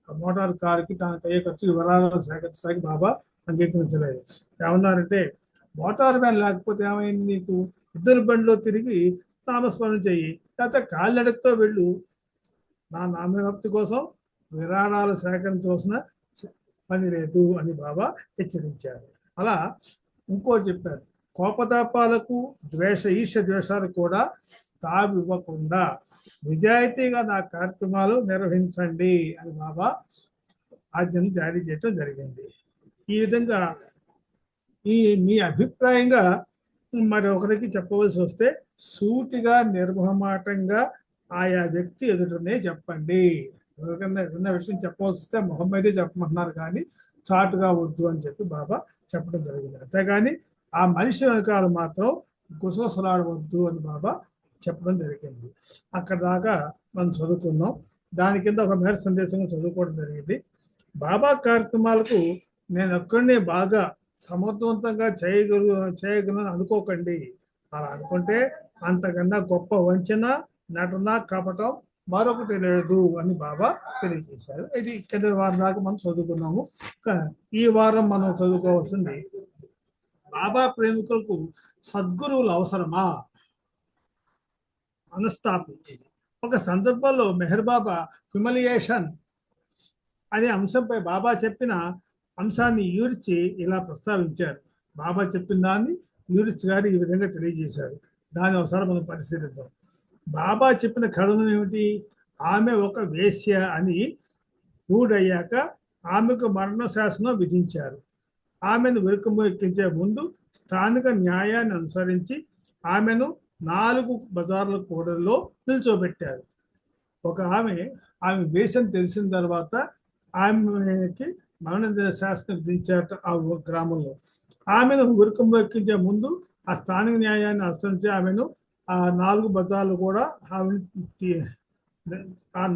మోటార్ కారుకి తనకు అయ్యే ఖర్చుకి విరాళాలు సేకరించడానికి బాబా అంగీకరించలేదు. ఏమన్నారంటే మోటార్ వ్యాన్ లేకపోతే ఏమైంది, నీకు ఇద్దరు బండిలో తిరిగి నామస్మరణ చెయ్యి, లేకపోతే కాళ్ళెడకతో వెళ్ళు, నా నామవ్యాప్తి కోసం విరాళాలు సేకరించవలసిన పని లేదు అని బాబా హెచ్చరించారు. అలా ఇంకోటి చెప్పారు, కోపతాపాలకు ఈర్ష్య ద్వేషాలకు కూడా తావి ఇవ్వకుండా నిజాయితీగా నా కార్యక్రమాలు నిర్వహించండి అని బాబా ఆజ్ఞను జారీ చేయటం జరిగింది. ఈ విధంగా మీ అభిప్రాయంగా మరి ఒకరికి చెప్పవలసి వస్తే సూటిగా నిర్మహమాటంగా ఆయా వ్యక్తి ఎదుటనే చెప్పండి. ఎవరికన్నా ఏదైనా విషయం చెప్పవలసి వస్తే మొహం మీదే చెప్పమంటున్నారు, కానీ చాటుగా వద్దు అని చెప్పి బాబా చెప్పడం జరిగింది. అంతేగాని ఆ మనిషి వెనకాల మాత్రం గుసగుసలాడవద్దు అని బాబా చెప్పడం జరిగింది. అక్కడ దాకా మనం చదువుకున్నాం. దాని కింద ఒక మేర సందేశం చదువుకోవడం జరిగింది. బాబా కార్యక్రమాలకు నేను ఒక్కడినే బాగా సమర్థవంతంగా చేయగలను అనుకోకండి. అలా అనుకుంటే అంతకన్నా గొప్ప వంచన, నటన, కపటం మరొకటి లేదు అని బాబా తెలియజేశారు. ఇది కింద వారం దాకా మనం చదువుకున్నాము. ఈ వారం మనం చదువుకోవాల్సింది, బాబా ప్రేమికులకు సద్గురువులు అవసరమా మనస్తాపం. ఒక సందర్భంలో మెహర్ బాబా హ్యూమిలియేషన్ అనే అంశంపై బాబా చెప్పిన అంశాన్ని యూరిచి ఇలా ప్రస్తావించారు. బాబా చెప్పిన దాన్ని యూరిచ్ గారు ఈ విధంగా తెలియజేశారు. దాన్ని ఒకసారి మనం పరిశీలిద్దాం. బాబా చెప్పిన కథనం ఏమిటి? ఆమె ఒక వేశ్య అని రూఢయ్యాక ఆమెకు మరణ శాసనం విధించారు. ఆమెను ఉరికము ఎక్కించే ముందు స్థానిక న్యాయాన్ని అనుసరించి ఆమెను 4 బజార్ల కూడల్లో నిల్చోబెట్టారు. ఒక ఆమె వేషం తెలిసిన తర్వాత ఆమెకి మరణ శాసనం విధించారు. ఆ గ్రామంలో ఆమెను ఉరికము ఎక్కించే ముందు ఆ స్థానిక న్యాయాన్ని అనుసరించి ఆమెను ఆ 4 బజార్లు కూడా ఆ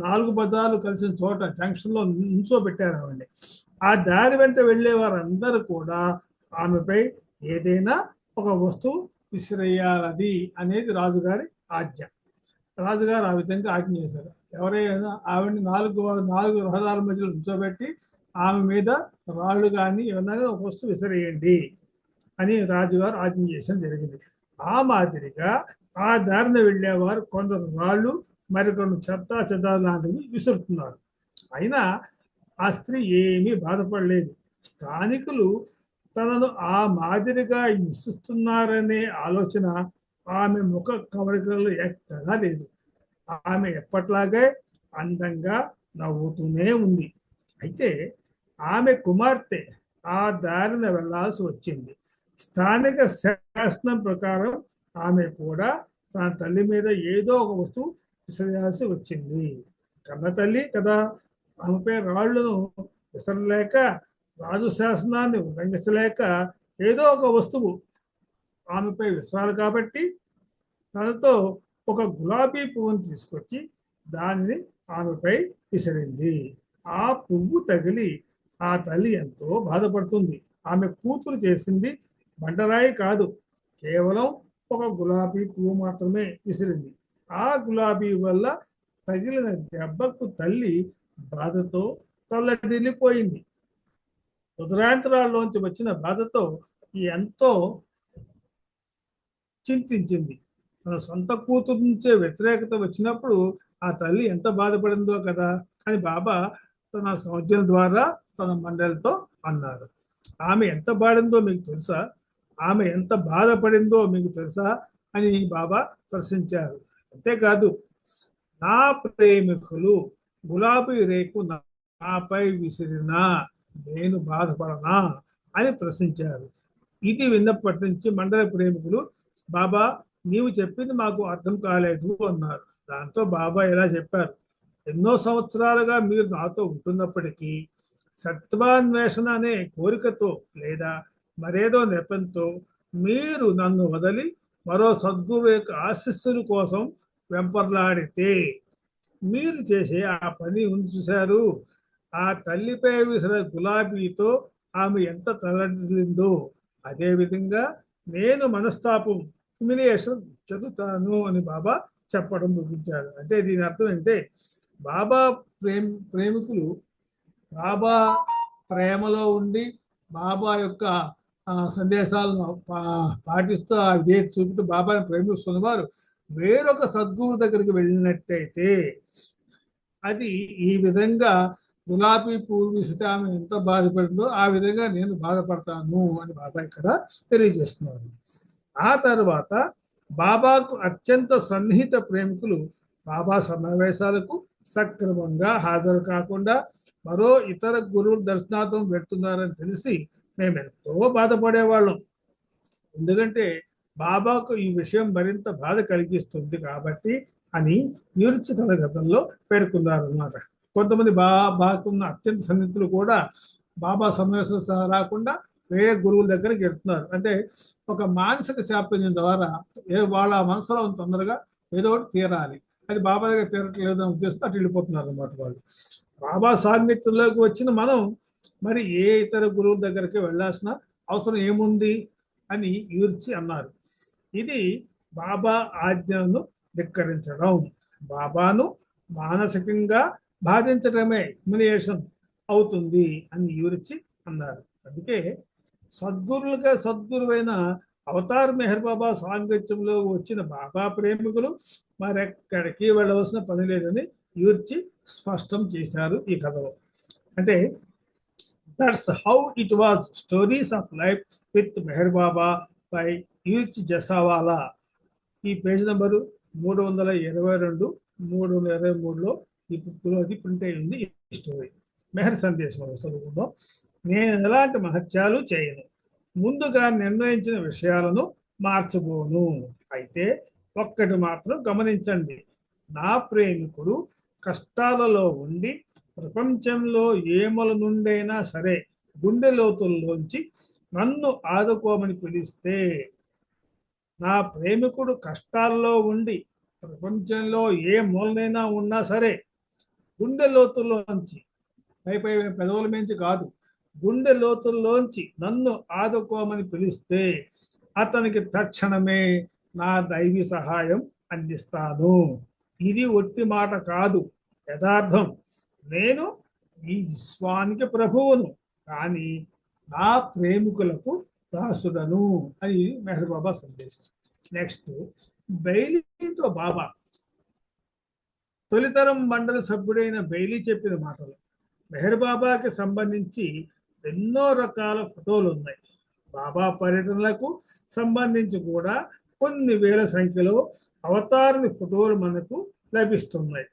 4 బజార్లు కలిసిన చోట జంక్షన్ లో నిల్చోబెట్టారు ఆమెని. ఆ దారి వెంట వెళ్లే వారందరూ కూడా ఆమెపై ఏదైనా ఒక వస్తువు విసిరేయాలది అనేది రాజుగారి ఆజ్ఞ. రాజుగారు ఆ విధంగా ఆజ్ఞ చేశారు. ఎవరైనా ఆవిడని 4 రహదారుల మధ్యలో నిల్చోబెట్టి ఆమె మీద రాళ్ళు కానీ ఏమన్నా ఒక వస్తువు విసిరేయండి అని రాజుగారు ఆజ్ఞ చేయడం జరిగింది. ఆ మాదిరిగా ఆ దారిన వెళ్ళేవారు కొందరు రాళ్ళు, మరికొన్ని చెత్త లాంటివి విసురుతున్నారు. అయినా ఆ స్త్రీ ఏమీ బాధపడలేదు. స్థానికులు తనను ఆ మాదిరిగా హింసిస్తున్నారనే ఆలోచన ఆమె ముఖ కవళికలలో ఎక్కడా లేదు. ఆమె ఎప్పట్లాగే అందంగా నవ్వుతూనే ఉంది. అయితే ఆమె కుమార్తె ఆ దారిన వెళ్లాల్సి వచ్చింది. స్థానిక శాసనం ప్రకారం ఆమె కూడా తన తల్లి మీద ఏదో ఒక వస్తువు విసిరాల్సి వచ్చింది. కన్న తల్లి కదా, ఆమెపై రాళ్లను విసరలేక, రాజు శాసనాన్ని ఉల్లంఘించలేక ఏదో ఒక వస్తువు ఆమెపై విసరాలి కాబట్టి తనతో ఒక గులాబీ పువ్వును తీసుకొచ్చి దానిని ఆమెపై విసిరింది. ఆ పువ్వు తగిలి ఆ తల్లి ఎంతో బాధపడుతుంది. ఆమె కూతురు చేసింది బండరాయి కాదు, కేవలం ఒక గులాబీ పువ్వు మాత్రమే విసిరింది. ఆ గులాబీ వల్ల తగిలిన దెబ్బకు తల్లి బాధతో తల్లడిల్లిపోయింది. ఉదరాంతరాల్లోంచి వచ్చిన బాధతో ఎంతో చింతించింది. తన సొంత కూతురు నుంచే వ్యతిరేకత వచ్చినప్పుడు ఆ తల్లి ఎంత బాధపడిందో కదా అని బాబా తన సౌజ్యం ద్వారా తన మండలితో అన్నారు. ఆమె ఎంత బాడిందో మీకు తెలుసా? ఆమె ఎంత బాధపడిందో మీకు తెలుసా అని బాబా ప్రశ్నించారు. అంతేకాదు, నా ప్రేమికులు గులాబీ రేకు నాపై విసిరినా నేను బాధపడనా అని ప్రశ్నించారు. ఇది విన్నప్పటి నుంచి మండల ప్రేమికులు, బాబా నీవు చెప్పింది మాకు అర్థం కాలేదు అన్నారు. దాంతో బాబా ఇలా చెప్పారు, ఎన్నో సంవత్సరాలుగా మీరు నాతో ఉంటున్నప్పటికీ సత్వాన్వేషణ అనే కోరికతో లేదా మరేదో నెపంతో మీరు నన్ను వదిలి మరో సద్గురు యొక్క ఆశీస్సుల కోసం వెంపర్లాడితే మీరు చేసే ఆ పని చూశారు. ఆ తల్లిపై విసిర గులాబీతో ఆమె ఎంత తలడిల్లిందో అదేవిధంగా నేను మనస్తాపం హ్యూమిలియేషన్ చదువుతాను అని బాబా చెప్పడం ముగించారు. అంటే దీని అర్థం ఏంటంటే బాబా ప్రేమికులు బాబా ప్రేమలో ఉండి బాబా యొక్క సందేశాలను పాటిస్తూ ఆ విధేయత చూపుతూ బాబాని ప్రేమిస్తున్న వారు వేరొక సద్గురు దగ్గరికి వెళ్ళినట్టయితే అది ఈ విధంగా గులాబీ పువ్వు విసితే ఆమె ఎంత బాధపడిందో ఆ విధంగా నేను బాధపడతాను అని బాబా ఇక్కడ తెలియజేస్తున్నారు. ఆ తర్వాత బాబాకు అత్యంత సన్నిహిత ప్రేమికులు బాబా సమావేశాలకు సక్రమంగా హాజరు కాకుండా మరో ఇతర గురువుల దర్శనార్థం పెడుతున్నారని తెలిసి మేము ఎంతో బాధపడేవాళ్ళం. ఎందుకంటే బాబాకు ఈ విషయం మరింత బాధ కలిగిస్తుంది కాబట్టి అని యూరిచి తన గతంలో పేర్కొన్నారన్నమాట. కొంతమంది బాబాకున్న అత్యంత సన్నిహితులు కూడా బాబా సమావేశం రాకుండా వేరే గురువుల దగ్గరికి వెళ్తున్నారు. అంటే ఒక మానసిక చాపల్యం ద్వారా వాళ్ళ మనసులో తొందరగా ఏదో ఒకటి తీరాలి, అది బాబా దగ్గర తీరట్లేదు అనే ఉద్దేశంతో అటు వెళ్ళిపోతున్నారు అన్నమాట వాళ్ళు. బాబా సాంగత్యంలోకి వచ్చిన మనం మరి ఏ ఇతర గురువుల దగ్గరికి వెళ్ళాల్సిన అవసరం ఏముంది అని యూర్చి అన్నారు. ఇది బాబా ఆజ్ఞలను ధిక్కరించడం, బాబాను మానసికంగా బాధించడమే హ్యూమిలియేషన్ అవుతుంది అని యూర్చి అన్నారు. అందుకే సద్గురువైన అవతార్ మెహర్ బాబా సాంగత్యంలో వచ్చిన బాబా ప్రేమికులు మరెక్కడికి వెళ్ళవలసిన పని లేదని యూర్చి స్పష్టం చేశారు ఈ కథలో. అంటే that's how it was stories of life with Meher Baba by Eruch Jessawala. ఈ పేజ్ నెంబరు 322, 323లో ఈ బుక్లో అది ప్రింట్ అయ్యింది. ఈ స్టోరీ మెహర్ సందేశం చదువుకుందాం. నేను ఎలాంటి మహత్యాలు చేయను, ముందుగా నిర్ణయించిన విషయాలను మార్చబోను. అయితే ఒక్కటి మాత్రం గమనించండి, నా ప్రేమికుడు కష్టాలలో ఉండి ప్రపంచంలో ఏ మూల నుండైనా సరే గుండె లోతుల్లోంచి నన్ను ఆదుకోమని పిలిస్తే, నా ప్రేమికుడు కష్టాల్లో ఉండి ప్రపంచంలో ఏ మూలనైనా ఉన్నా సరే గుండె లోతుల్లోంచి, పై పెదవుల మించి కాదు, గుండె లోతుల్లోంచి నన్ను ఆదుకోమని పిలిస్తే అతనికి తక్షణమే నా దైవీ సహాయం అందిస్తాను. ఇది ఒట్టి మాట కాదు, యథార్థం. నేను ఈ విశ్వానికి ప్రభువును, కానీ నా ప్రేమికులకు దాసుడను అని మెహర్ బాబా సందేశం. నెక్స్ట్, బెయిలీతో బాబా. తొలితరం మండలి సభ్యుడైన బెయిలీ చెప్పిన మాటలు. మెహర్ బాబాకి సంబంధించి ఎన్నో రకాల ఫోటోలు ఉన్నాయి. బాబా పర్యటనలకు సంబంధించి కూడా కొన్ని వేల సంఖ్యలో అవతారుని ఫోటోలు మనకు లభిస్తున్నాయి.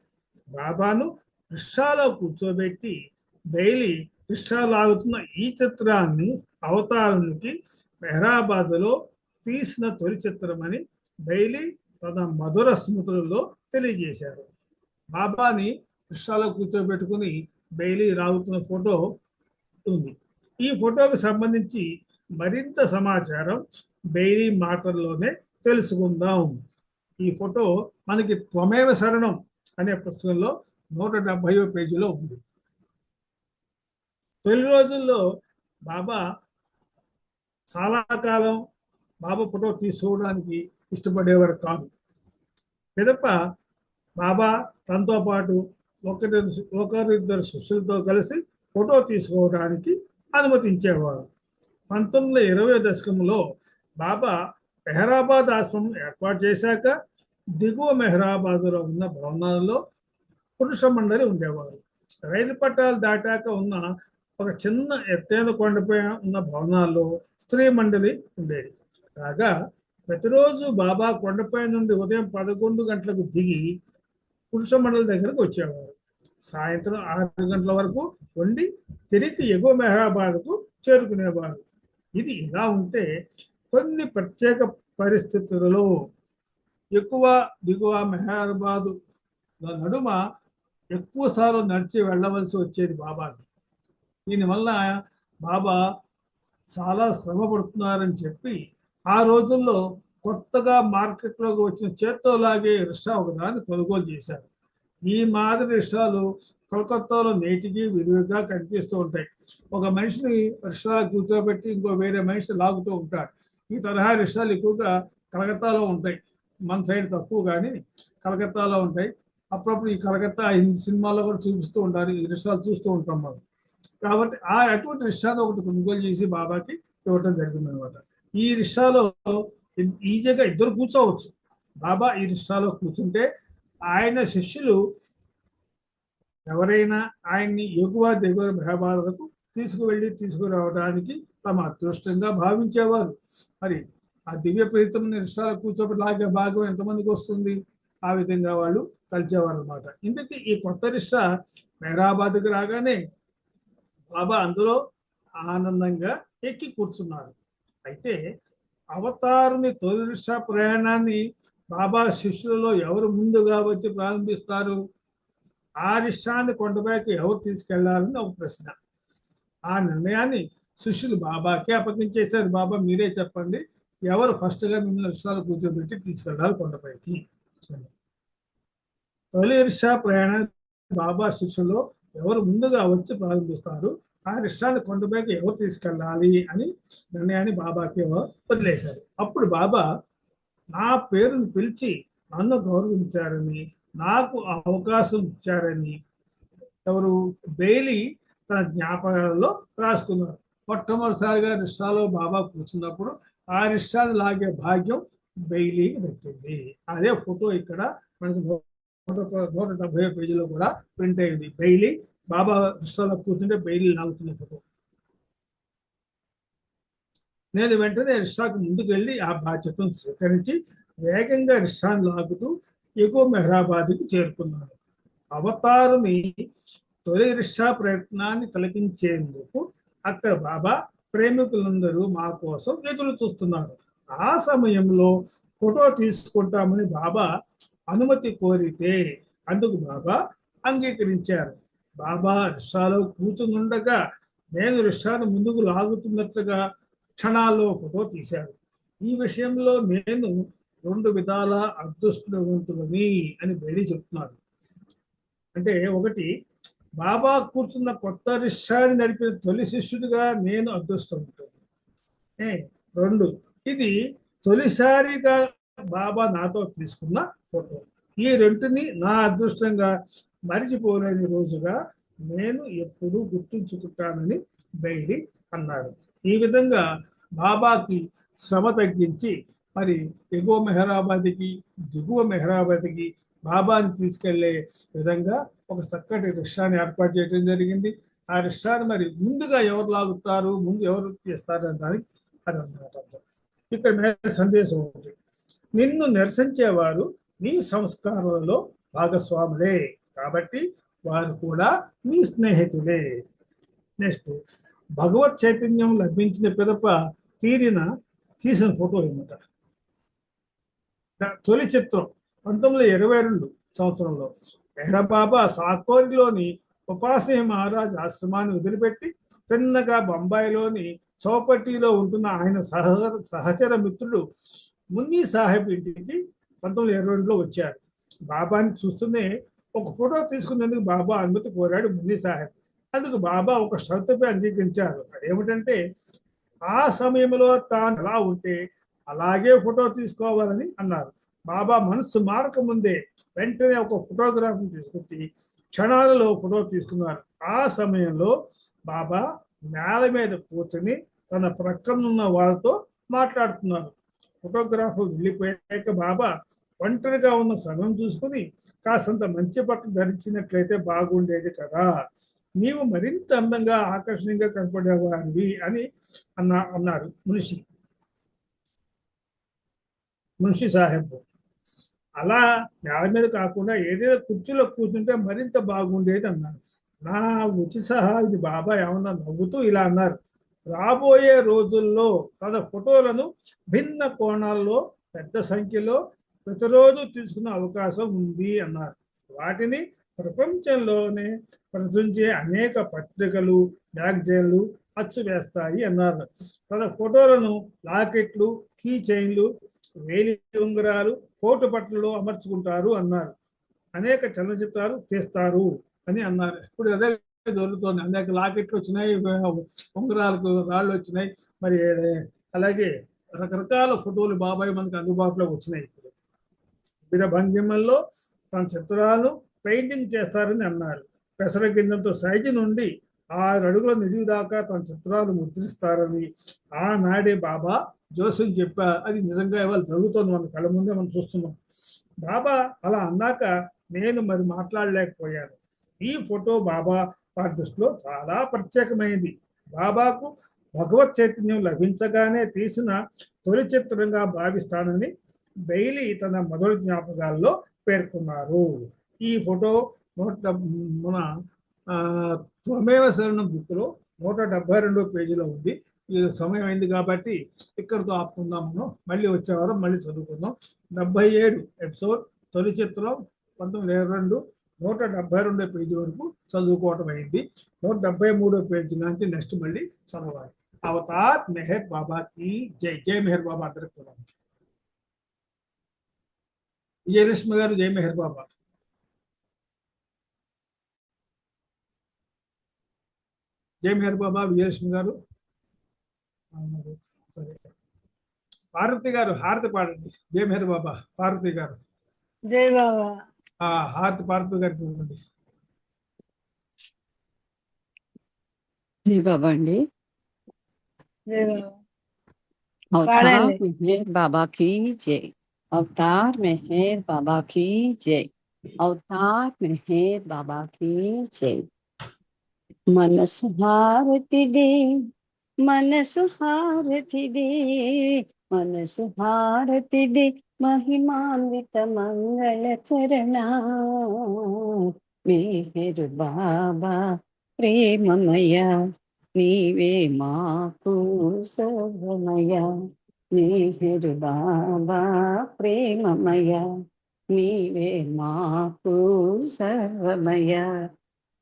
బాబాను రిక్షాలో కూర్చోబెట్టి బెయిలీ రిక్షా లాగుతున్న ఈ చిత్రాన్ని అవతారునికి మెహరాబాద్లో తీసిన తొలి చిత్రమని బెయిలీ తన మధుర స్మృతులలో తెలియజేశారు. బాబాని రిక్షాలో కూర్చోబెట్టుకుని బెయిలీ లాగుతున్న ఫోటో ఉంది. ఈ ఫోటోకి సంబంధించి మరింత సమాచారం బెయిలీ మాటల్లోనే తెలుసుకుందాం. ఈ ఫోటో మనకి త్వమేవ శరణం అనే పుస్తకంలో 170వ పేజీలో ఉంది. తొలి రోజుల్లో బాబా చాలా కాలం బాబా ఫోటో తీసుకోవడానికి ఇష్టపడేవారు కాదు. పిదప బాబా తనతో పాటు ఒకరిద్దరు శిష్యులతో కలిసి ఫోటో తీసుకోవడానికి అనుమతించేవారు. 1920 దశకంలో బాబా మెహరాబాద్ ఆశ్రమం ఏర్పాటు చేశాక దిగువ మెహరాబాద్లో ఉన్న భవనాలలో పురుష మండలి ఉండేవారు. రైలు పట్టాలు దాటాక ఉన్న ఒక చిన్న ఎత్తైన కొండపై ఉన్న భవనాల్లో స్త్రీ మండలి ఉండేది. కాగా ప్రతిరోజు బాబా కొండపై నుండి ఉదయం 11 గంటలకు దిగి పురుష మండలి దగ్గరకు వచ్చేవారు. సాయంత్రం 6 గంటల వరకు వండి తిరిగి ఎగువ మెహరాబాద్కు చేరుకునేవారు. ఇది ఇలా ఉంటే కొన్ని ప్రత్యేక పరిస్థితులలో ఎక్కువ దిగువ మెహరాబాదు నడుమ ఎక్కువసార్లు నడిచి వెళ్ళవలసి వచ్చేది బాబాకి. దీనివల్ల బాబా చాలా శ్రమ పడుతున్నారని చెప్పి ఆ రోజుల్లో కొత్తగా మార్కెట్లోకి వచ్చిన చేత్తో లాగే రిక్షా ఒకదాన్ని కొనుగోలు చేశారు. ఈ మాదిరి రిక్షాలు కోల్కతాలో నేటికి విరివిగా కనిపిస్తూ ఉంటాయి. ఒక మనిషిని రిక్షాలో కూర్చోబెట్టి ఇంకో వేరే మనిషి లాగుతూ ఉంటాడు. ఈ తరహా రిక్షాలు ఎక్కువగా కలకత్తాలో ఉంటాయి. మన సైడ్ తక్కువ కానీ కలకత్తాలో ఉంటాయి. అప్పుడప్పుడు ఈ కలకత్తా హిందీ సినిమాల్లో కూడా చూపిస్తూ ఉంటారు. ఈ రిక్షాలు చూస్తూ ఉంటాం మనం. కాబట్టి అటువంటి రిక్షాను ఒకటి కొనుగోలు చేసి బాబాకి ఇవ్వటం జరిగింది అనమాట. ఈ రిక్షాలో ఈజీగా ఇద్దరు కూర్చోవచ్చు. బాబా ఈ రిక్షాలో కూర్చుంటే ఆయన శిష్యులు ఎవరైనా ఆయన్ని ఎగువ దిగువ మెహరాబాద్కు తీసుకురావడానికి తమ అదృష్టంగా భావించేవారు. మరి ఆ దివ్య ప్రీతం రిక్షాలో కూర్చోబెట్టి లాగే భాగం ఎంతమందికి వస్తుంది? ఆ విధంగా వాళ్ళు కలిసేవారు అనమాట. ఇందుకే ఈ కొత్త రిక్షా మెహరాబాద్కి రాగానే బాబా అందులో ఆనందంగా ఎక్కి కూర్చున్నారు. అయితే అవతారుని తొలి రిక్షా ప్రయాణాన్ని బాబా శిష్యులలో ఎవరు ముందుగా వచ్చి ప్రారంభిస్తారు? ఆ రిక్షాన్ని కొండపైకి ఎవరు తీసుకెళ్లాలని ఒక ప్రశ్న. ఆ నిర్ణయాన్ని శిష్యులు బాబాకే అప్పగించేశారు. బాబా మీరే చెప్పండి, ఎవరు ఫస్ట్ గా మిమ్మల్ని రిక్షాలో కూర్చోబెట్టి తీసుకెళ్లాలి కొండపైకి? తొలి రిక్షా ప్రయాణాన్ని బాబా శిష్యులు ఎవరు ముందుగా వచ్చి ప్రారంభిస్తారు? ఆ రిక్షాన్ని కొండపైకి ఎవరు తీసుకెళ్ళాలి అని నిర్ణయాన్ని బాబాకి వదిలేశారు. అప్పుడు బాబా నా పేరును పిలిచి నన్ను గౌరవించారని, నాకు అవకాశం ఇచ్చారని ఎవరు బెయిలీ తన జ్ఞాపకాలలో రాసుకున్నారు. మొట్టమొదటిసారిగా రిక్షాలో బాబా కూర్చున్నప్పుడు ఆ రిక్షాను లాగే భాగ్యం బెయిలీకి దక్కింది. అదే ఫోటో ఇక్కడ మనకి 170 పేజీలో కూడా ప్రింట్ అయింది. బెయిలీ బాబా రిక్షాలో కూర్చుంటే బెయిలీ లాగుతున్న ఫోటో. నేను వెంటనే రిక్షాకు ముందుకు వెళ్ళి ఆ బాధ్యతను స్వీకరించి వేగంగా రిక్షాను లాగుతూ ఎగువ మెహరాబాద్కి చేరుకున్నాను. అవతారుని తొలి రిక్షా ప్రయత్నాన్ని తిలకించేందుకు అక్కడ బాబా ప్రేమికులందరూ మా కోసం ఎదురు చూస్తున్నారు. ఆ సమయంలో ఫోటో తీసుకుంటామని బాబా అనుమతి కోరితే అందుకు బాబా అంగీకరించారు. బాబా రిక్షాలో కూర్చునుండగా నేను రిక్షాను ముందుకు లాగుతున్నట్లుగా క్షణాల్లో ఫోటో తీశారు. ఈ విషయంలో నేను 2 విధాల అదృష్టవంతులని అని బెయిలీ చెప్తున్నారు. అంటే ఒకటి, బాబా కూర్చున్న కొత్త రిక్షాని నడిపిన తొలి శిష్యుడిగా నేను అదృష్టవంతుడు. 2, ఇది తొలిసారిగా బాబా నాతో తీసుకున్న ఫోటో. ఈ రెంటిని నా అదృష్టంగా మరిచిపోలేని రోజుగా నేను ఎప్పుడూ గుర్తుంచుకుంటానని బెయిలీ అన్నారు. ఈ విధంగా బాబాకి శ్రమ తగ్గించి మరి ఎగువ మెహరాబాద్కి దిగువ మెహరాబాద్కి బాబాని తీసుకెళ్లే విధంగా ఒక చక్కటి రిక్షాని ఏర్పాటు చేయడం జరిగింది. ఆ రిక్షాని మరి ముందుగా ఎవరు లాగుతారు, ముందు ఎవరు తీస్తారు అనే దానికి అదనమాట. ఇక్కడ సందేశం ఒకటి, నిన్ను నిరసించేవారు నీ సంస్కారాలలో భాగస్వాములే కాబట్టి వారు కూడా నీ స్నేహితులే. నెక్స్ట్, భగవత్ చైతన్యం లభించిన పిదప తీసిన ఫోటో ఏమిట. తొలి చిత్రం 1922 సంవత్సరంలో మెహరాబాబా సాకోరిలోని ఉపాసి మహారాజ్ ఆశ్రమాన్ని వదిలిపెట్టి తిన్నగా బొంబాయిలోని చౌపట్టిలో ఉంటున్న ఆయన సహచర మిత్రుడు మున్నీ సాహెబ్ ఇంటికి 1922లో వచ్చారు. బాబాని చూస్తూనే ఒక ఫోటో తీసుకునేందుకు బాబా అనుమతి కోరాడు మున్నీ సాహెబ్. అందుకు బాబా ఒక షరతుపై అంగీకరించారు. అదేమిటంటే ఆ సమయంలో తాను ఎలా ఉంటే అలాగే ఫోటో తీసుకోవాలని అన్నారు. బాబా మనస్సు మారక ముందే వెంటనే ఒక ఫోటోగ్రాఫ్ని తీసుకొచ్చి క్షణాలలో ఫోటో తీసుకున్నారు. ఆ సమయంలో బాబా నేల మీద కూర్చొని తన ప్రక్కనున్న వాళ్ళతో మాట్లాడుతున్నారు. ఫోటోగ్రాఫ్ వెళ్ళిపోయాక బాబా ఒంటరిగా ఉన్న సమయం చూసుకుని, కాసంత మంచి బట్టలు ధరించినట్లయితే బాగుండేది కదా, నీవు మరింత అందంగా ఆకర్షణీయంగా కనపడేవాడివి అని అన్నారు మున్షి సాహెబ్. అలా నేల మీద కాకుండా ఏదైనా కుర్చీలో కూర్చుంటే మరింత బాగుండేది అన్నారు. నా ఉచిత బాబా ఏమన్నా నవ్వుతూ ఇలా అన్నారు, రాబోయే రోజుల్లో తన ఫోటోలను భిన్న కోణాల్లో పెద్ద సంఖ్యలో ప్రతిరోజు తీసుకునే అవకాశం ఉంది అన్నారు. వాటిని ప్రపంచంలోనే ప్రచురించే అనేక పత్రికలు, మ్యాగజైన్లు అచ్చు వేస్తాయి అన్నారు. తన ఫోటోలను లాకెట్లు, కీ చైన్లు, వేలి ఉంగరాలు, కోటు పట్లలో అమర్చుకుంటారు అన్నారు. అనేక చలనచిత్రాలు తీస్తారు అని అన్నారు. ఇప్పుడు అదే దొరుకుతుంది. అనేక లాకెట్లు వచ్చినాయి, ఉంగరాలకు రాళ్ళు వచ్చినాయి, మరి అలాగే రకరకాల ఫోటోలు బాబాయ్ మనకు అందుబాటులోకి వచ్చినాయి. ఇప్పుడు వివిధ భంగిమల్లో తన చిత్రాలను పెయింటింగ్ చేస్తారని అన్నారు. పెసర గింజంతో సైజు నుండి 6 అడుగుల నిలువు దాకా తన చిత్రాలు ముద్రిస్తారని ఆనాడే బాబా జోస్యం చెప్పారు. అది నిజంగా ఇవాళ జరుగుతుంది, మన కళ్ళ ముందే మనం చూస్తున్నాం. బాబా అలా అన్నాక నేను మరి మాట్లాడలేకపోయాను. ఈ ఫోటో బాబా వారి దృష్టిలో చాలా ప్రత్యేకమైనది. బాబాకు భగవత్ చైతన్యం లభించగానే తీసిన తొలి చిత్రంగా భావిస్తానని బెయిలీ తన మొదటి జ్ఞాపకాల్లో పేర్కొన్నారు. ఈ ఫోటో మన త్వమేవ శరణం బుక్లో 172 పేజీలో ఉంది. ఈ సమయం అయింది కాబట్టి ఇక్కడితో ఆపుకుందాం. మనం మళ్ళీ వచ్చేవారం మళ్ళీ చదువుకుందాం. 77 ఎపిసోడ్ తొలి చిత్రం 1922 172 పేజీ వరకు చదువుకోవటం అయింది. 173 పేజీ నుంచి నెక్స్ట్ మళ్ళీ చదవాలి. అవతార్ మెహర్ బాబాకి జై. జై మెహర్ బాబా అందరికి కూడా. విజయలక్ష్మి గారు జై మెహర్ బాబా. జై మెహర్ బాబా విజయలక్ష్మి గారు. సరే, పార్వతి గారు హారతి పాడండి. జై మెహర్ బాబా పార్వతి గారు. జై బాబా. హారతి పార్వతి గారికి ఇవ్వండి. జై బాబా అండి. జై బాబా. अवतार मेहर बाबा की जय. अवतार मेहर बाबा की जय. अवतार मेहर बाबा की जय. मनसु हारति दे, मनसु हारति दे, मनसु हारति दे, महिमान्वित मंगल चरणा. मेहर बाबा प्रेममय, నీవే మాకు సర్వమయ. మెహర్ బాబా ప్రేమమయ, నీవే మాకు సర్వమయ.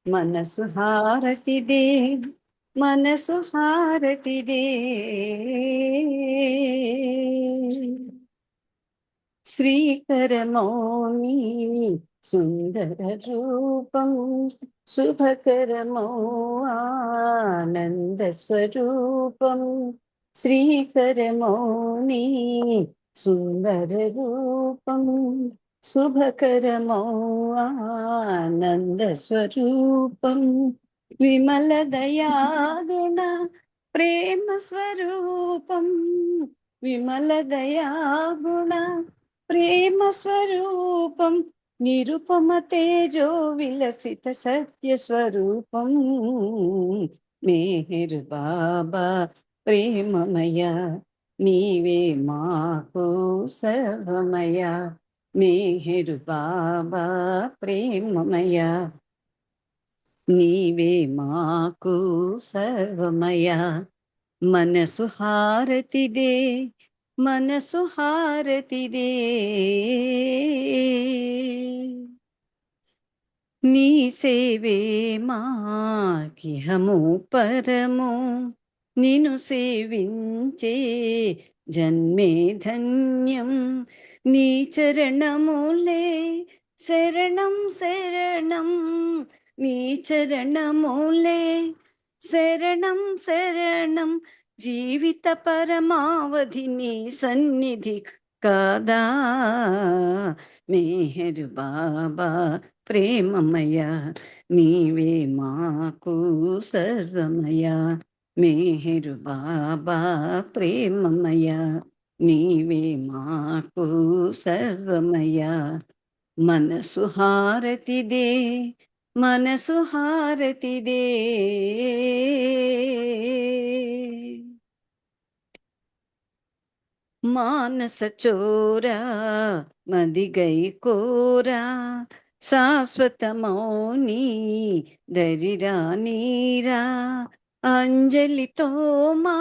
మనసు హారతి దే, మనసు హారతి దే. శ్రీకరమౌని సుందర రూపం, శుభకరమౌ ఆనంద స్వరూపం. శ్రీకరమౌని సుందర రూపం, శుభకరమౌ ఆనంద స్వరూపం. విమల దయాగుణ ప్రేమ స్వరూపం, విమల దయాగుణ ప్రేమ స్వరూపం. నిరుపమ తేజో విలసిత సత్య స్వరూపం. మెహర్ బాబా ప్రేమమయ, నీవే మాకు సర్వమయ. మెహర్ బాబా ప్రేమమయ, నీవే మాకు సర్వమయ. మనసు హారతి దే, మనసు హారతి దే. నీ సేవే మాకిహము పరము, నిను సేవించే జన్మే ధన్యం. నీ చరణములే శరణం శరణం, నీ చరణములే శరణం శరణం. జీవిత పరమావధి నీ సన్నిధి కదా మెహర్ బాబా ప్రేమమయ నీవే మాకు సర్వమయ మెహర్ బాబా ప్రేమమయ నీవే మాకు సర్వమయ మనసు హారతిదే మనసు హారతిదే మానస చోరా మదిగై కోరా శాశ్వత మౌని దరిరా నీరా అంజలితో మా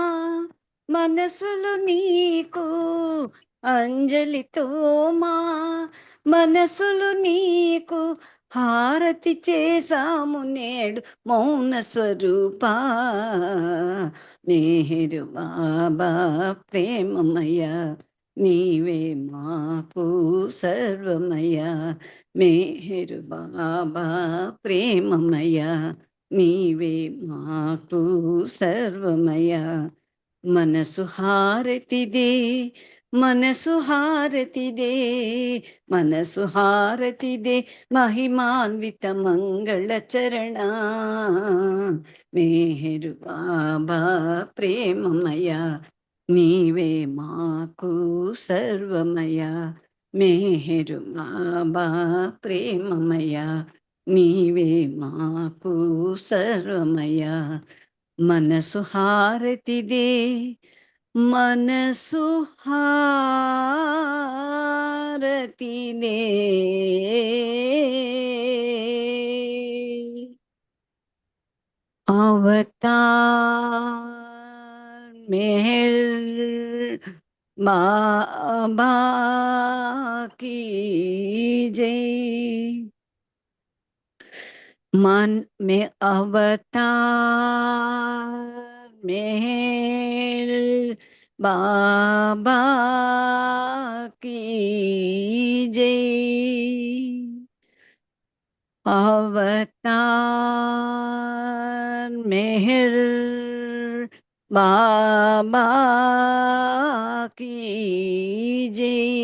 మనసులు నీకు అంజలితో మా మనసులు నీకు హారతి చేసాము నేడు మౌన స్వరూపా మెహర్ బాబా ప్రేమమయ నీవే మాకు సర్వమయ మెహర్ బాబా ప్రేమమయ నీవే మాకు సర్వమయ మనసు హారతిదే మనసు హారతిదే మనసు హారతిదే మహిమాన్విత మంగళ చరణ మెహర్ బాబా ప్రేమమయ నీవే మాకు సర్వమయ మెహర్ బాబా ప్రేమమయ నీవే మాకు సర్వమయ మనసు హారతిదే మనసు హారతిదే అవతార్ మెహర్ బాబా की जय मन में अवतार मेहर बाबा की जय अवतार मेहर बाबा की जय